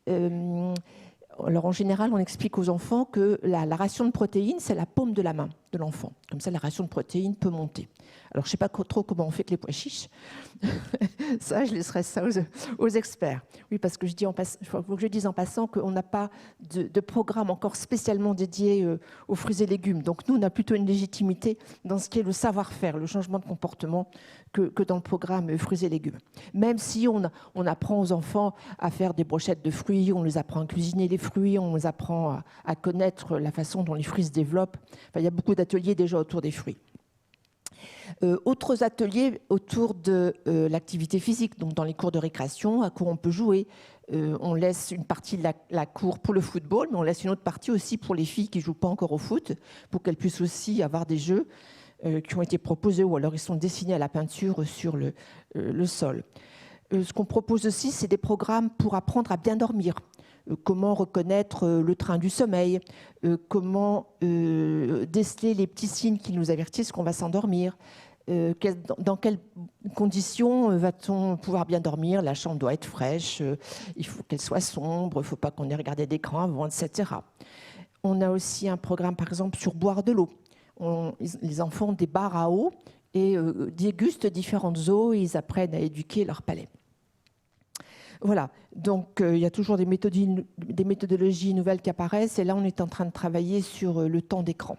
Alors en général, on explique aux enfants que la ration de protéines, c'est la paume de la main de l'enfant. Comme ça, la ration de protéines peut monter. Alors, je ne sais pas trop comment on fait avec les pois chiches. Ça, je laisserai ça aux experts. Oui, parce que il faut que je dise en passant qu'on n'a pas de programme encore spécialement dédié aux fruits et légumes. Donc, nous, on a plutôt une légitimité dans ce qui est le savoir-faire, le changement de comportement, que dans le programme fruits et légumes. Même si on apprend aux enfants à faire des brochettes de fruits, on les apprend à cuisiner les fruits, on les apprend à connaître la façon dont les fruits se développent. Enfin, il y a beaucoup d'ateliers déjà autour des fruits. Autres ateliers autour de l'activité physique, donc dans les cours de récréation, à quoi on peut jouer. On laisse une partie de la cour pour le football, mais on laisse une autre partie aussi pour les filles qui ne jouent pas encore au foot, pour qu'elles puissent aussi avoir des jeux qui ont été proposés, ou alors ils sont dessinés à la peinture sur le sol. Ce qu'on propose aussi, c'est des programmes pour apprendre à bien dormir. Comment reconnaître le train du sommeil, comment déceler les petits signes qui nous avertissent qu'on va s'endormir, dans quelles conditions va-t-on pouvoir bien dormir? La chambre doit être fraîche, il faut qu'elle soit sombre, il ne faut pas qu'on ait regardé d'écran avant, etc. On a aussi un programme, par exemple, sur boire de l'eau. Les enfants ont des barres à eau et dégustent différentes eaux et ils apprennent à éduquer leur palais. Voilà, donc il y a toujours des méthodologies nouvelles qui apparaissent et là on est en train de travailler sur le temps d'écran.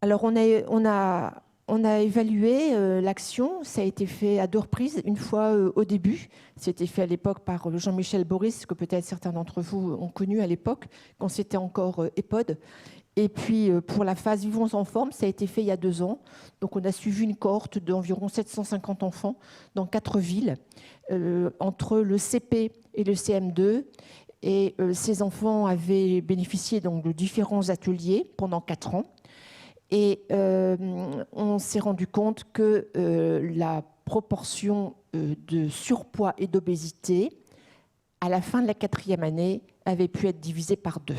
Alors on a évalué l'action, ça a été fait à 2 reprises, une fois au début, c'était fait à l'époque par Jean-Michel Boris, que peut-être certains d'entre vous ont connu à l'époque, quand c'était encore EPOD. Et puis, pour la phase Vivons en forme, ça a été fait il y a 2 ans. Donc, on a suivi une cohorte d'environ 750 enfants dans 4 villes, entre le CP et le CM2. Et ces enfants avaient bénéficié donc, de différents ateliers pendant 4 ans. Et on s'est rendu compte que la proportion de surpoids et d'obésité, à la fin de la 4e année, avait pu être divisée par 2.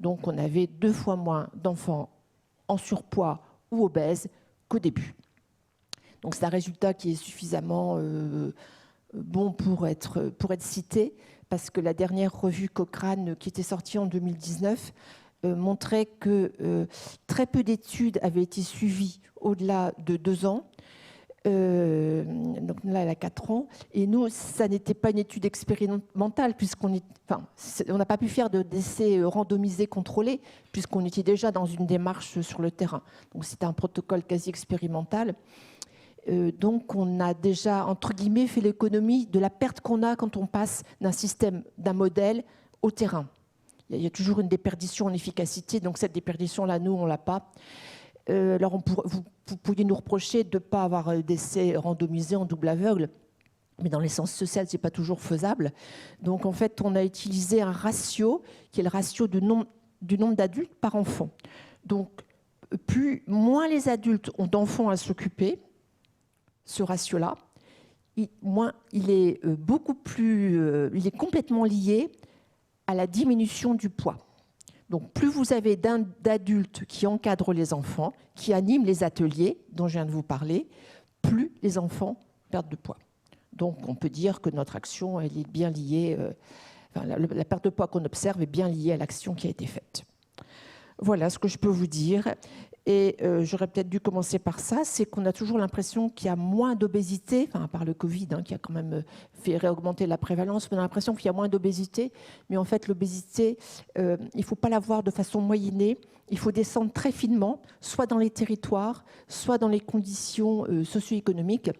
Donc, on avait 2 fois moins d'enfants en surpoids ou obèses qu'au début. Donc, c'est un résultat qui est suffisamment bon pour être cité, parce que la dernière revue Cochrane, qui était sortie en 2019, montrait que très peu d'études avaient été suivies au-delà de 2 ans. Donc là, elle a 4 ans. Et nous, ça n'était pas une étude expérimentale, puisqu'on n'a pas pu faire d'essais randomisés contrôlés, puisqu'on était déjà dans une démarche sur le terrain. Donc c'était un protocole quasi expérimental. Donc on a déjà, entre guillemets, fait l'économie de la perte qu'on a quand on passe d'un système, d'un modèle au terrain. Il y a toujours une déperdition en efficacité, donc cette déperdition-là, nous, on ne l'a pas. Alors, vous pourriez nous reprocher de ne pas avoir d'essais randomisés en double aveugle, mais dans les sciences sociales, ce n'est pas toujours faisable. Donc, en fait, on a utilisé un ratio qui est le ratio du nombre d'adultes par enfant. Donc, moins les adultes ont d'enfants à s'occuper, ce ratio-là, moins il est il est complètement lié à la diminution du poids. Donc, plus vous avez d'adultes qui encadrent les enfants, qui animent les ateliers dont je viens de vous parler, plus les enfants perdent de poids. Donc, on peut dire que notre action, elle est bien liée, la perte de poids qu'on observe est bien liée à l'action qui a été faite. Voilà ce que je peux vous dire. Et j'aurais peut-être dû commencer par ça, c'est qu'on a toujours l'impression qu'il y a moins d'obésité, enfin, à part le Covid, qui a quand même fait réaugmenter la prévalence, on a l'impression qu'il y a moins d'obésité, mais en fait, l'obésité, il ne faut pas la voir de façon moyennée, il faut descendre très finement, soit dans les territoires, soit dans les conditions socio-économiques.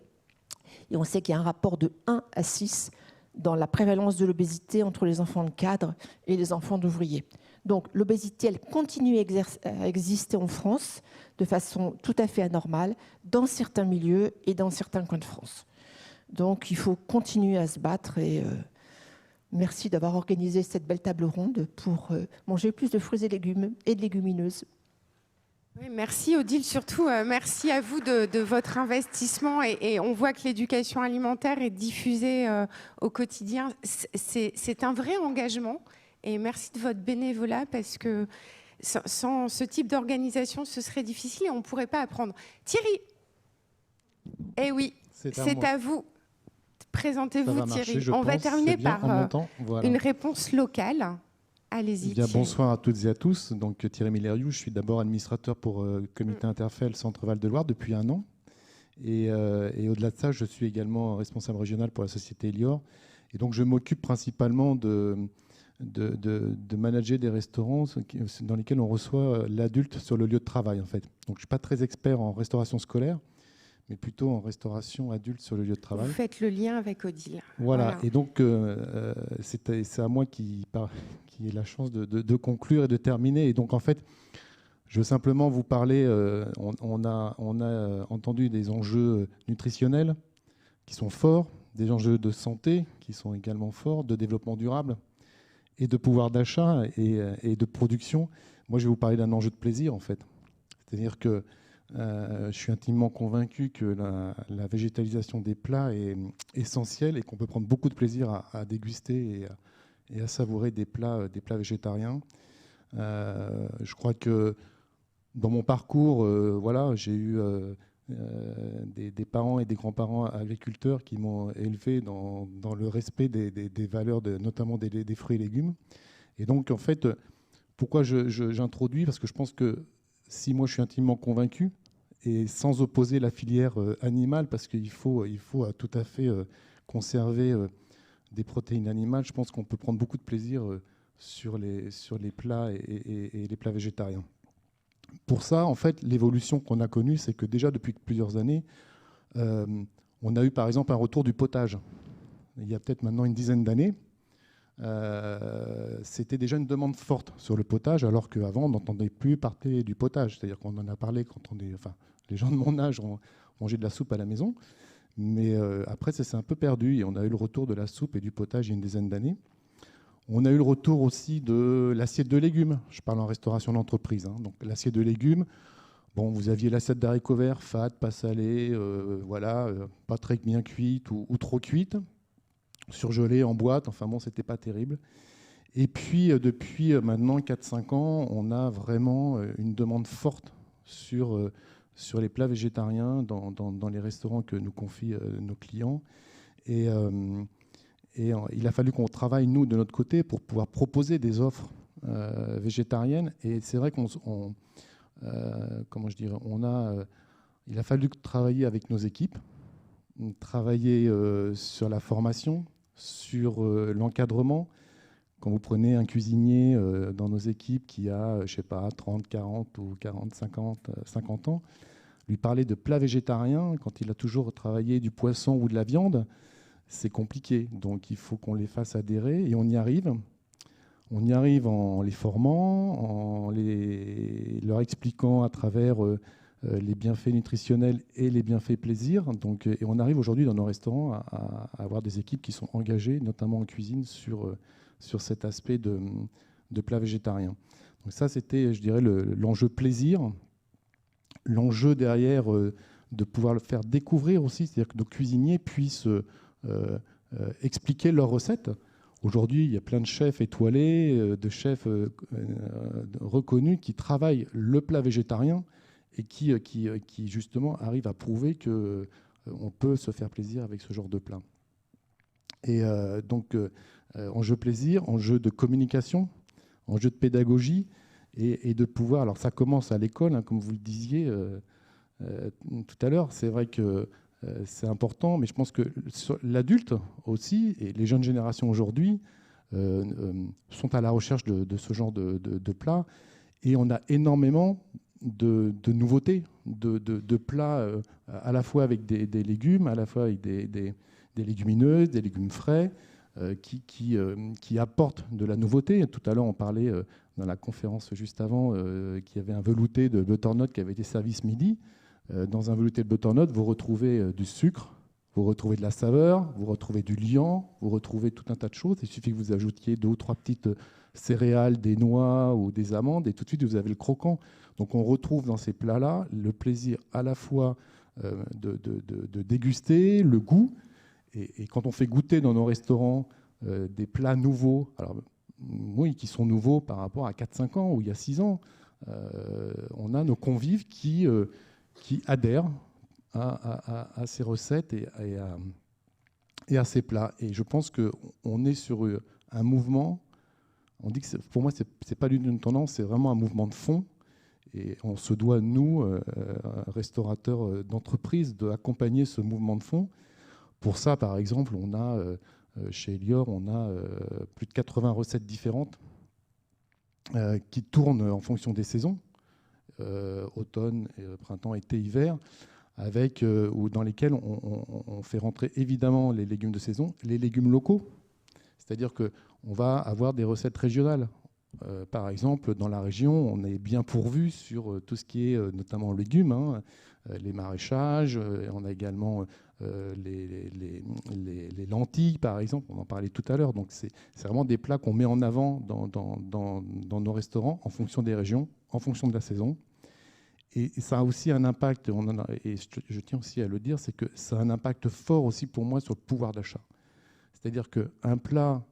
Et on sait qu'il y a un rapport de 1 à 6 dans la prévalence de l'obésité entre les enfants de cadres et les enfants d'ouvriers. Donc l'obésité, elle continue à exister en France de façon tout à fait anormale dans certains milieux et dans certains coins de France. Donc il faut continuer à se battre et merci d'avoir organisé cette belle table ronde pour manger plus de fruits et légumes et de légumineuses. Oui, merci Odile, surtout merci à vous de votre investissement et on voit que l'éducation alimentaire est diffusée au quotidien. C'est un vrai engagement et merci de votre bénévolat parce que sans ce type d'organisation, ce serait difficile et on ne pourrait pas apprendre. Thierry, eh oui, c'est à vous. Présentez-vous Thierry. On va terminer par une réponse locale. Allez-y. Bonsoir à toutes et à tous. Donc, Thierry Milleriou, je suis d'abord administrateur pour le comité Interfel Centre-Val de Loire depuis 1 an. Et au-delà de ça, je suis également responsable régional pour la société Elior. Et donc, je m'occupe principalement de manager des restaurants dans lesquels on reçoit l'adulte sur le lieu de travail, en fait. Donc, je ne suis pas très expert en restauration scolaire, mais plutôt en restauration adulte sur le lieu de travail. Vous faites le lien avec Odile. Voilà. Et donc, c'est à moi qui ai la chance de conclure et de terminer. Et donc, en fait, je veux simplement vous parler, on a entendu des enjeux nutritionnels qui sont forts, des enjeux de santé qui sont également forts, de développement durable et de pouvoir d'achat et de production. Moi, je vais vous parler d'un enjeu de plaisir, en fait. C'est-à-dire que je suis intimement convaincu que la végétalisation des plats est essentielle et qu'on peut prendre beaucoup de plaisir à déguster et à savourer des plats végétariens. Je crois que dans mon parcours, voilà, j'ai eu des parents et des grands-parents agriculteurs qui m'ont élevé dans le respect des valeurs, notamment des fruits et légumes. Et donc, en fait, pourquoi j'introduis ? Parce que je pense que si moi je suis intimement convaincu, et sans opposer la filière animale, parce qu'il faut tout à fait conserver des protéines animales, je pense qu'on peut prendre beaucoup de plaisir sur les plats et les plats végétariens. Pour ça, en fait, l'évolution qu'on a connue, c'est que déjà depuis plusieurs années, on a eu par exemple un retour du potage. Il y a peut-être maintenant une dizaine d'années, c'était déjà une demande forte sur le potage, alors qu'avant, on n'entendait plus parler du potage. C'est-à-dire qu'on en a parlé quand les gens de mon âge ont mangé de la soupe à la maison. Mais après, ça s'est un peu perdu et on a eu le retour de la soupe et du potage il y a une dizaine d'années. On a eu le retour aussi de l'assiette de légumes. Je parle en restauration d'entreprise. Donc l'assiette de légumes, bon, vous aviez l'assiette d'haricots verts, fade, pas salée, pas très bien cuite ou trop cuite, surgelée en boîte. Enfin bon, c'était pas terrible. Et puis depuis maintenant 4-5 ans, on a vraiment une demande forte sur les plats végétariens dans les restaurants que nous confient nos clients. Et il a fallu qu'on travaille, nous, de notre côté, pour pouvoir proposer des offres végétariennes. Et c'est vrai il a fallu travailler avec nos équipes, travailler sur la formation, sur l'encadrement. Quand vous prenez un cuisinier dans nos équipes qui a, je sais pas, 30, 40 ou 40, 50 ans, lui parler de plats végétariens, quand il a toujours travaillé du poisson ou de la viande, c'est compliqué. Donc il faut qu'on les fasse adhérer et on y arrive. On y arrive en les formant, en leur expliquant à travers les bienfaits nutritionnels et les bienfaits plaisir. Donc, et on arrive aujourd'hui dans nos restaurants à avoir des équipes qui sont engagées, notamment en cuisine, sur cet aspect de plat végétarien. Donc ça, c'était, je dirais, l'enjeu plaisir. L'enjeu derrière, de pouvoir le faire découvrir aussi, c'est-à-dire que nos cuisiniers puissent expliquer leurs recettes. Aujourd'hui, il y a plein de chefs étoilés, de chefs reconnus qui travaillent le plat végétarien et qui justement arrivent à prouver qu'on peut se faire plaisir avec ce genre de plat. Et donc, enjeu plaisir, enjeu de communication, enjeu de pédagogie et de pouvoir... Alors ça commence à l'école, hein, comme vous le disiez tout à l'heure. C'est vrai que c'est important, mais je pense que l'adulte aussi, et les jeunes générations aujourd'hui, sont à la recherche de ce genre de plats. Et on a énormément de nouveautés, de plats à la fois avec des légumes, à la fois avec des légumineuses, des légumes frais, qui apportent de la nouveauté. Tout à l'heure, on parlait dans la conférence juste avant qu'il y avait un velouté de butternut qui avait été servi ce midi. Dans un velouté de butternut, vous retrouvez du sucre, vous retrouvez de la saveur, vous retrouvez du liant, vous retrouvez tout un tas de choses. Il suffit que vous ajoutiez 2 ou 3 petites céréales, des noix ou des amandes, et tout de suite, vous avez le croquant. Donc on retrouve dans ces plats-là le plaisir à la fois de déguster, le goût. Et quand on fait goûter dans nos restaurants des plats nouveaux, alors oui, qui sont nouveaux par rapport à 4-5 ans ou il y a 6 ans, on a nos convives qui adhèrent à ces recettes et à ces plats. Et je pense qu'on est sur un mouvement, on dit que pour moi, ce n'est pas une tendance, c'est vraiment un mouvement de fond. Et on se doit, nous, restaurateurs d'entreprise, d'accompagner ce mouvement de fond. Pour ça, par exemple, on a, chez Elior, on a plus de 80 recettes différentes qui tournent en fonction des saisons. Automne, printemps, été, hiver, ou dans lesquels on fait rentrer évidemment les légumes de saison, les légumes locaux. C'est-à-dire qu'on va avoir des recettes régionales. Par exemple, dans la région, on est bien pourvu sur tout ce qui est notamment légumes, hein, les maraîchages. On a également les lentilles, par exemple. On en parlait tout à l'heure. Donc, c'est vraiment des plats qu'on met en avant dans nos restaurants en fonction des régions, en fonction de la saison. Et ça a aussi un impact, et je tiens aussi à le dire, c'est que ça a un impact fort aussi pour moi sur le pouvoir d'achat. C'est-à-dire qu'un plat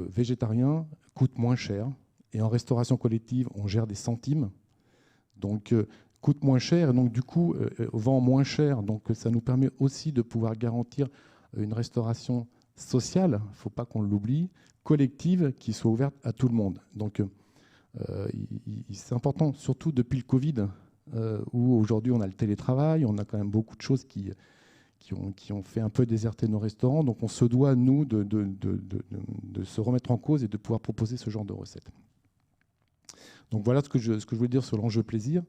végétarien coûte moins cher. Et en restauration collective, on gère des centimes. Donc, coûte moins cher. Et donc, du coup, vend moins cher. Donc, ça nous permet aussi de pouvoir garantir une restauration sociale, il ne faut pas qu'on l'oublie, collective, qui soit ouverte à tout le monde. Donc, c'est important, surtout depuis le Covid, où aujourd'hui, on a le télétravail, on a quand même beaucoup de choses qui ont fait un peu déserter nos restaurants. Donc on se doit, nous, de se remettre en cause et de pouvoir proposer ce genre de recettes. Donc voilà ce que je voulais dire sur l'enjeu plaisir.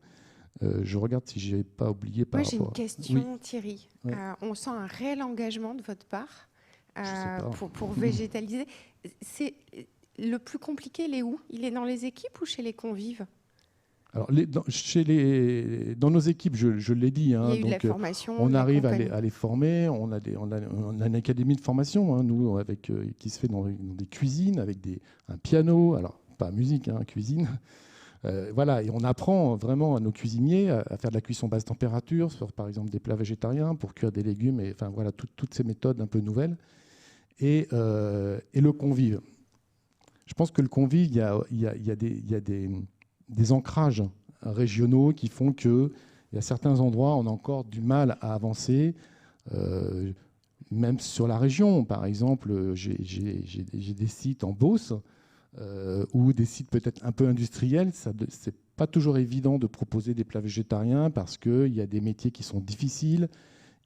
Je regarde si je n'ai pas oublié par rapport... Moi, j'ai une question, Oui. Thierry. Ouais. On sent un réel engagement de votre part Je sais pas. pour végétaliser. C'est le plus compliqué, il est où? Il est dans les équipes ou chez les convives? Alors, dans nos équipes, je l'ai dit, hein, il y a eu de la donc, formation. on arrive à l'accompagnement. les former. On a une académie de formation, hein, nous, qui se fait dans des cuisines, avec un piano, alors pas musique, hein, cuisine. Voilà, et on apprend vraiment à nos cuisiniers à faire de la cuisson basse température, sur par exemple des plats végétariens, pour cuire des légumes, et enfin voilà, toutes ces méthodes un peu nouvelles. Et le convive. Je pense que le convive, il y a des ancrages régionaux qui font qu'il y a certains endroits où on a encore du mal à avancer, même sur la région. Par exemple, j'ai des sites en Beauce ou des sites peut-être un peu industriels. C'est pas toujours évident de proposer des plats végétariens parce qu'il y a des métiers qui sont difficiles,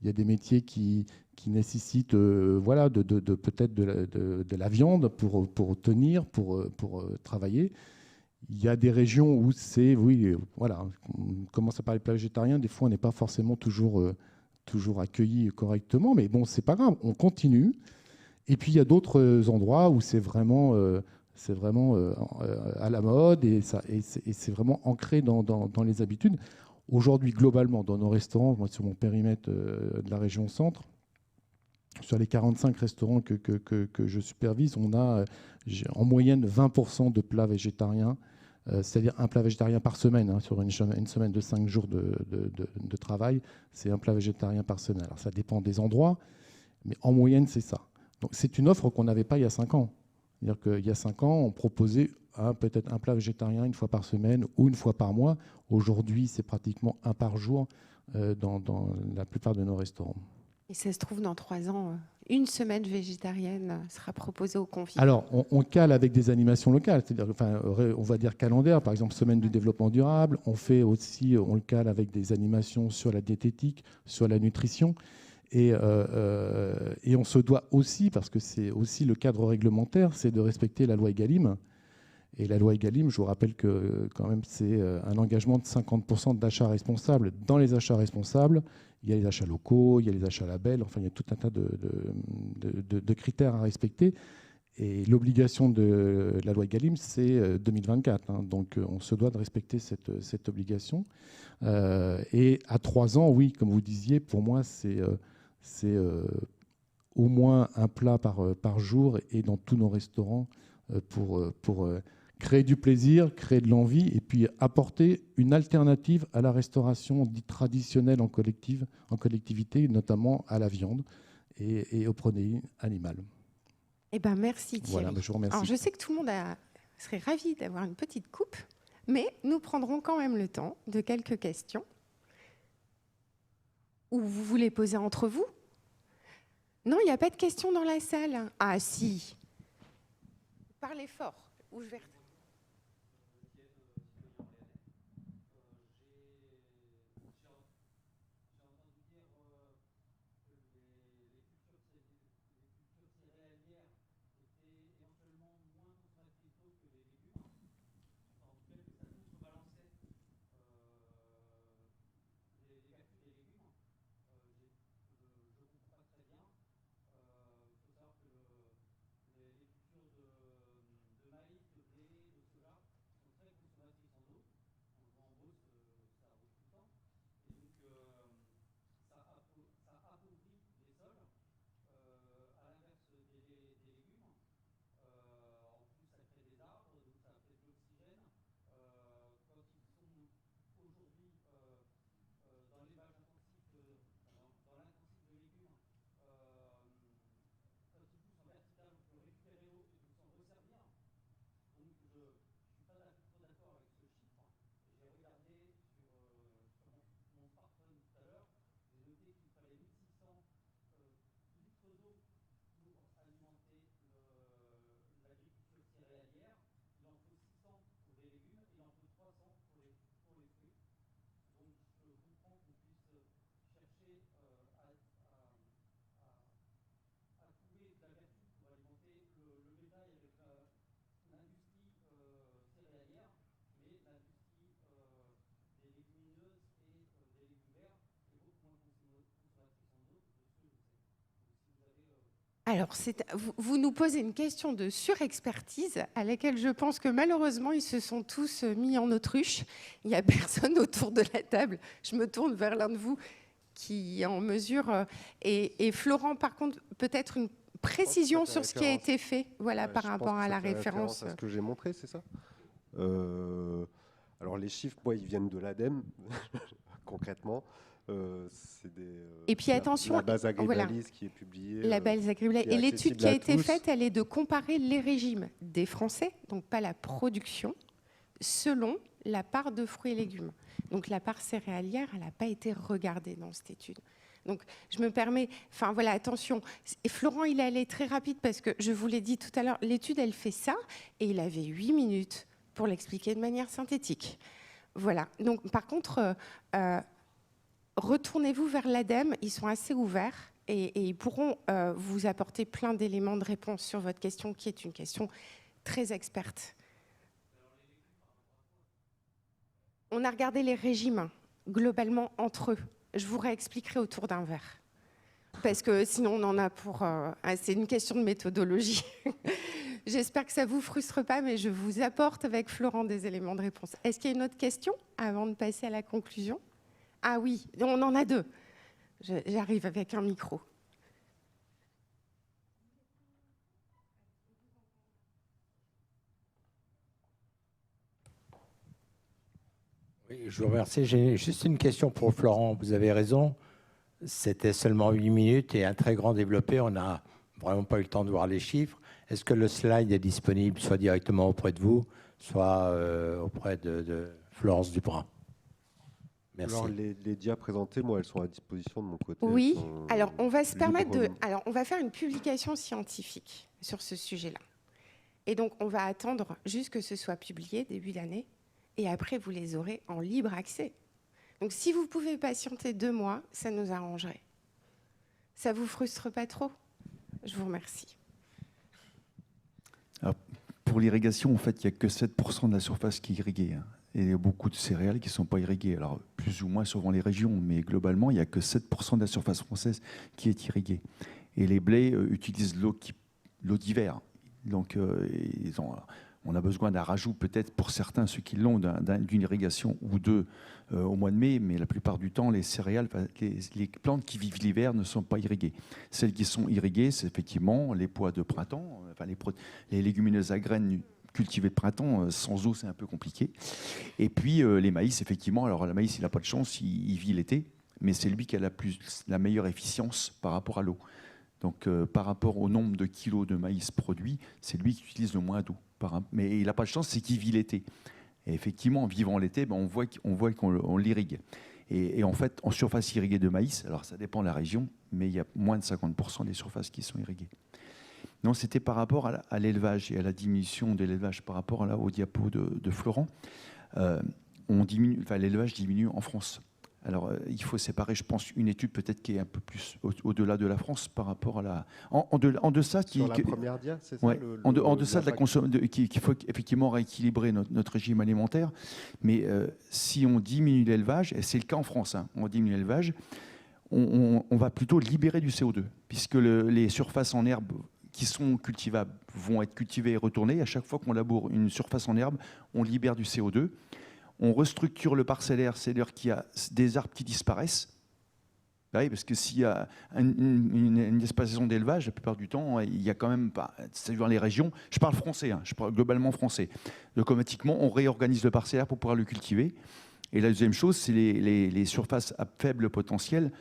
il y a des métiers qui nécessitent peut-être de la viande pour tenir, pour travailler. Il y a des régions où on commence à parler de plats végétariens, des fois on n'est pas forcément toujours accueilli correctement, mais bon, c'est pas grave, on continue. Et puis il y a d'autres endroits où c'est vraiment c'est vraiment à la mode et c'est vraiment ancré dans les habitudes. Aujourd'hui, globalement, dans nos restaurants, moi, sur mon périmètre de la région centre, sur les 45 restaurants que je supervise, on a en moyenne 20% de plats végétariens, c'est-à-dire un plat végétarien par semaine. Hein, sur une semaine de 5 jours de travail, c'est un plat végétarien par semaine. Alors ça dépend des endroits, mais en moyenne, c'est ça. Donc c'est une offre qu'on n'avait pas il y a 5 ans. C'est-à-dire qu'il y a 5 ans, on proposait peut-être un plat végétarien une fois par semaine ou une fois par mois. Aujourd'hui, c'est pratiquement un par jour dans la plupart de nos restaurants. Et ça se trouve, dans 3 ans, une semaine végétarienne sera proposée aux convives. Alors, on cale avec des animations locales, c'est-à-dire, enfin, on va dire calendaire, par exemple, semaine du développement durable. On fait aussi, on le cale avec des animations sur la diététique, sur la nutrition. Et on se doit aussi, parce que c'est aussi le cadre réglementaire, c'est de respecter la loi Egalim. Et la loi Egalim, je vous rappelle que quand même c'est un engagement de 50% d'achats responsables. Dans les achats responsables, il y a les achats locaux, il y a les achats labels, enfin il y a tout un tas de critères à respecter. Et l'obligation de la loi Egalim, c'est 2024. Hein, donc on se doit de respecter cette obligation. Et à 3 ans, oui, comme vous disiez, pour moi, c'est au moins un plat par jour et dans tous nos restaurants pour créer du plaisir, créer de l'envie et puis apporter une alternative à la restauration dite traditionnelle en collectivité, notamment à la viande et aux protéines animales. Eh ben, merci Thierry. Voilà, je vous remercie. Alors, je sais que tout le monde serait ravi d'avoir une petite coupe, mais nous prendrons quand même le temps de quelques questions. Ou vous voulez poser entre vous? Non, il n'y a pas de questions dans la salle. Ah si. Parlez fort. Ou je vais... Alors, vous nous posez une question de surexpertise à laquelle je pense que malheureusement, ils se sont tous mis en autruche. Il n'y a personne autour de la table. Je me tourne vers l'un de vous qui est en mesure. Et Florent, par contre, peut-être une précision sur ce qui a été fait, voilà, par rapport à la référence. À ce que j'ai montré, c'est ça. Alors, les chiffres, ils viennent de l'ADEME, concrètement. Et puis attention, la base Agribalis qui est publiée. La base Agribalis. Et l'étude qui a été faite, elle est de comparer les régimes des Français, donc pas la production, selon la part de fruits et légumes. Donc la part céréalière, elle n'a pas été regardée dans cette étude. Donc je me permets, enfin voilà, attention. Et Florent, il est allé très rapide parce que je vous l'ai dit tout à l'heure, l'étude, elle fait ça, et il avait 8 minutes pour l'expliquer de manière synthétique. Voilà. Donc par contre... retournez-vous vers l'ADEME, ils sont assez ouverts et ils pourront vous apporter plein d'éléments de réponse sur votre question, qui est une question très experte. On a regardé les régimes globalement entre eux. Je vous réexpliquerai autour d'un verre. Parce que sinon, on en a pour... c'est une question de méthodologie. J'espère que ça ne vous frustre pas, mais je vous apporte avec Florent des éléments de réponse. Est-ce qu'il y a une autre question avant de passer à la conclusion? Ah oui, on en a deux. J'arrive avec un micro. Oui, je vous remercie. J'ai juste une question pour Florent. Vous avez raison. C'était seulement 8 minutes et un très grand développé. On n'a vraiment pas eu le temps de voir les chiffres. Est-ce que le slide est disponible soit directement auprès de vous, soit auprès de Florence Duprat? Merci. Alors, les dias présentés, moi, elles sont à disposition de mon côté. Oui, alors on va se permettre de... librement. Alors on va faire une publication scientifique sur ce sujet-là. Et donc on va attendre juste que ce soit publié début d'année. Et après, vous les aurez en libre accès. Donc si vous pouvez patienter 2 mois, ça nous arrangerait. Ça ne vous frustre pas trop? Je vous remercie. Alors, pour l'irrigation, en fait, il n'y a que 7% de la surface qui est irriguée. Hein. Et il y a beaucoup de céréales qui ne sont pas irriguées. Alors, plus ou moins suivant les régions, mais globalement, il n'y a que 7% de la surface française qui est irriguée. Et les blés utilisent l'eau d'hiver. Donc, on a besoin d'un rajout, peut-être pour certains, ceux qui l'ont, d'une irrigation ou deux au mois de mai, mais la plupart du temps, les céréales, les plantes qui vivent l'hiver ne sont pas irriguées. Celles qui sont irriguées, c'est effectivement les pois de printemps, enfin les légumineuses à graines cultivées de printemps. Sans eau, c'est un peu compliqué. Et puis les maïs, effectivement. Alors, le maïs, il n'a pas de chance, il vit l'été, mais c'est lui qui a la meilleure efficience par rapport à l'eau. Donc, par rapport au nombre de kilos de maïs produits, c'est lui qui utilise le moins d'eau. Mais il n'a pas de chance, c'est qu'il vit l'été. Et effectivement, en vivant l'été, on voit qu'on l'irrigue. Et en fait, en surface irriguée de maïs, alors ça dépend de la région, mais il y a moins de 50% des surfaces qui sont irriguées. Non, c'était par rapport à l'élevage et à la diminution de l'élevage par rapport au diapo de Florent. L'élevage diminue en France. Alors, il faut séparer, je pense, une étude peut-être qui est un peu plus au-delà de la France par rapport à la... En deçà... Sur la première dia, c'est ça? Ouais, en deçà de la consommation, qu'il faut effectivement rééquilibrer notre régime alimentaire. Mais si on diminue l'élevage, et c'est le cas en France, hein, on diminue l'élevage, on va plutôt libérer du CO2, puisque les surfaces en herbe qui sont cultivables vont être cultivées et retournées. À chaque fois qu'on laboure une surface en herbe, on libère du CO2. On restructure le parcellaire, c'est-à-dire qu'il y a des arbres qui disparaissent. Oui, parce que s'il y a une espaciation d'élevage, la plupart du temps, il y a quand même pas. C'est dans les régions. Je parle français, hein, je parle globalement français. Donc, automatiquement, on réorganise le parcellaire pour pouvoir le cultiver. Et la deuxième chose, c'est les surfaces à faible potentiel,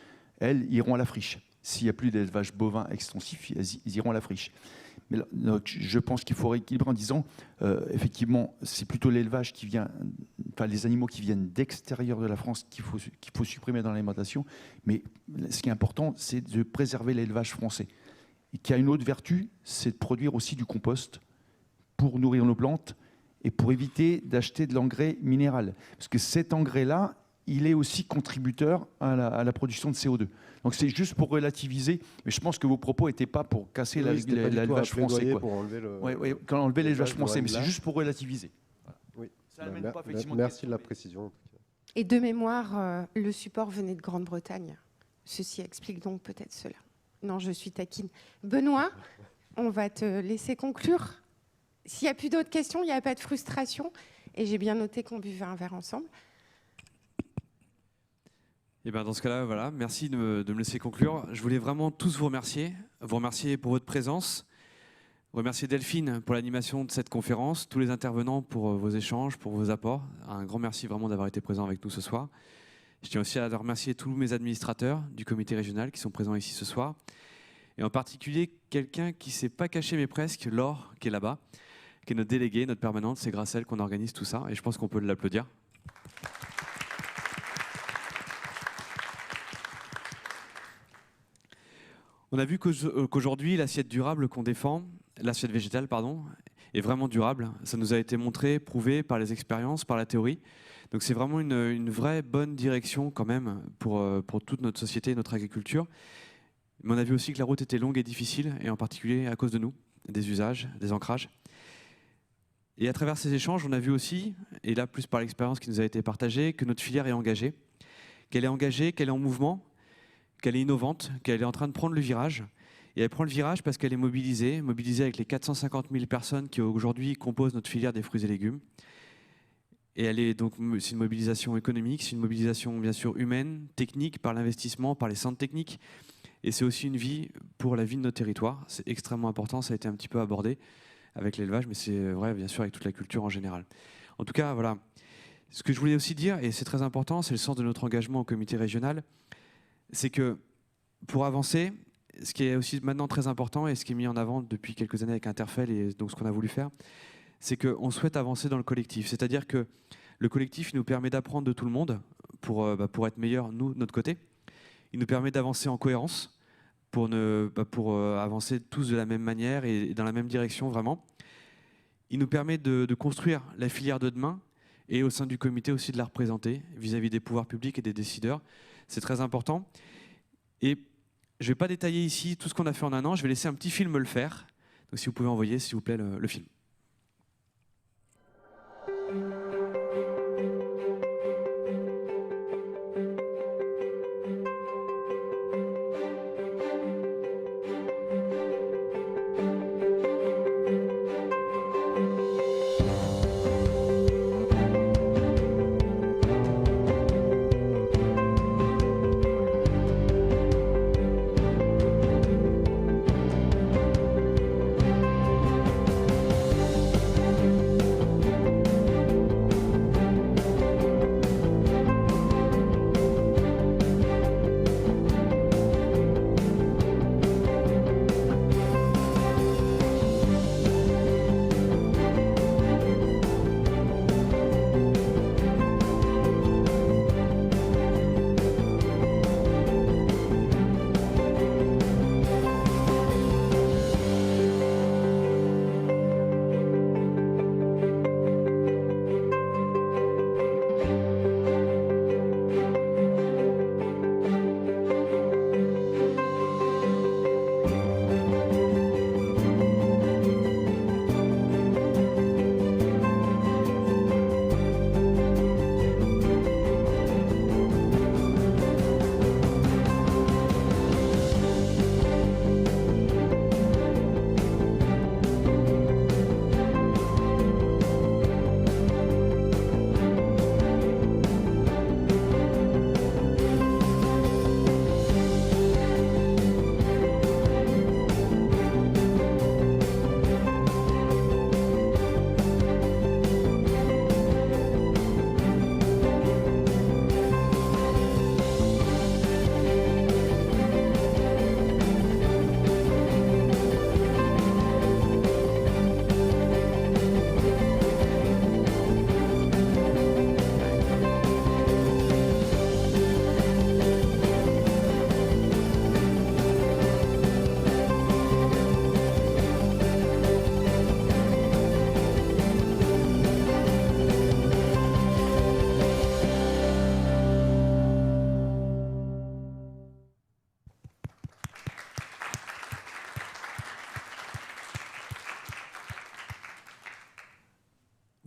elles iront à la friche. S'il n'y a plus d'élevage bovin extensif, ils iront à la friche. Mais donc, je pense qu'il faut rééquilibrer en disant, effectivement, c'est plutôt l'élevage qui vient, enfin les animaux qui viennent d'extérieur de la France qu'il faut supprimer dans l'alimentation. Mais ce qui est important, c'est de préserver l'élevage français. Et qui a une autre vertu, c'est de produire aussi du compost pour nourrir nos plantes et pour éviter d'acheter de l'engrais minéral. Parce que cet engrais-là, il est aussi contributeur à la production de CO2. Donc c'est juste pour relativiser, mais je pense que vos propos n'étaient pas pour casser l'élevage français. Quoi. Pour enlever quand on enlevait l'élevage français, mais c'est juste pour relativiser. Oui. Ça n'amène pas effectivement Merci de la précision. Et de mémoire, le support venait de Grande-Bretagne. Ceci explique donc peut-être cela. Non, je suis taquine. Benoît, on va te laisser conclure. S'il n'y a plus d'autres questions, il n'y a pas de frustration. Et j'ai bien noté qu'on buvait un verre ensemble. Et bien dans ce cas-là, voilà, merci de me laisser conclure. Je voulais vraiment tous vous remercier pour votre présence, remercier Delphine pour l'animation de cette conférence, tous les intervenants pour vos échanges, pour vos apports. Un grand merci vraiment d'avoir été présent avec nous ce soir. Je tiens aussi à remercier tous mes administrateurs du comité régional qui sont présents ici ce soir. Et en particulier, quelqu'un qui ne s'est pas caché mais presque, Laure, qui est là-bas, qui est notre déléguée, notre permanente. C'est grâce à elle qu'on organise tout ça et je pense qu'on peut l'applaudir. On a vu qu'aujourd'hui, l'assiette durable qu'on défend, l'assiette végétale, pardon, est vraiment durable. Ça nous a été montré, prouvé par les expériences, par la théorie. Donc c'est vraiment une vraie bonne direction quand même pour toute notre société et notre agriculture. Mais on a vu aussi que la route était longue et difficile, et en particulier à cause de nous, des usages, des ancrages. Et à travers ces échanges, on a vu aussi, et là plus par l'expérience qui nous a été partagée, que notre filière est engagée, qu'elle est en mouvement, qu'elle est innovante, qu'elle est en train de prendre le virage. Et elle prend le virage parce qu'elle est mobilisée avec les 450 000 personnes qui aujourd'hui composent notre filière des fruits et légumes. Et elle est donc, c'est une mobilisation économique, c'est une mobilisation bien sûr humaine, technique, par l'investissement, par les centres techniques. Et c'est aussi une vie pour la vie de nos territoires. C'est extrêmement important, ça a été un petit peu abordé avec l'élevage, mais c'est vrai bien sûr avec toute la culture en général. En tout cas, voilà. Ce que je voulais aussi dire, et c'est très important, c'est le sens de notre engagement au comité régional, c'est que pour avancer, ce qui est aussi maintenant très important et ce qui est mis en avant depuis quelques années avec Interfel et donc ce qu'on a voulu faire, c'est qu'on souhaite avancer dans le collectif. C'est-à-dire que le collectif il nous permet d'apprendre de tout le monde pour être meilleurs, nous, de notre côté. Il nous permet d'avancer en cohérence pour avancer tous de la même manière et dans la même direction vraiment. Il nous permet de construire la filière de demain et au sein du comité aussi de la représenter vis-à-vis des pouvoirs publics et des décideurs. C'est très important. Et je ne vais pas détailler ici tout ce qu'on a fait en un an, je vais laisser un petit film le faire. Donc si vous pouvez envoyer, s'il vous plaît, le film.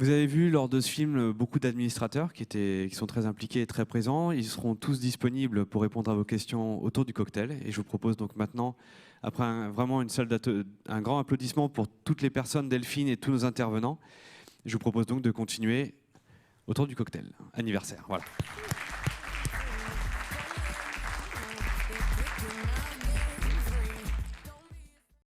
Vous avez vu lors de ce film beaucoup d'administrateurs qui sont très impliqués et très présents. Ils seront tous disponibles pour répondre à vos questions autour du cocktail. Et je vous propose donc maintenant, après vraiment un grand applaudissement pour toutes les personnes, Delphine et tous nos intervenants, je vous propose donc de continuer autour du cocktail anniversaire. Voilà.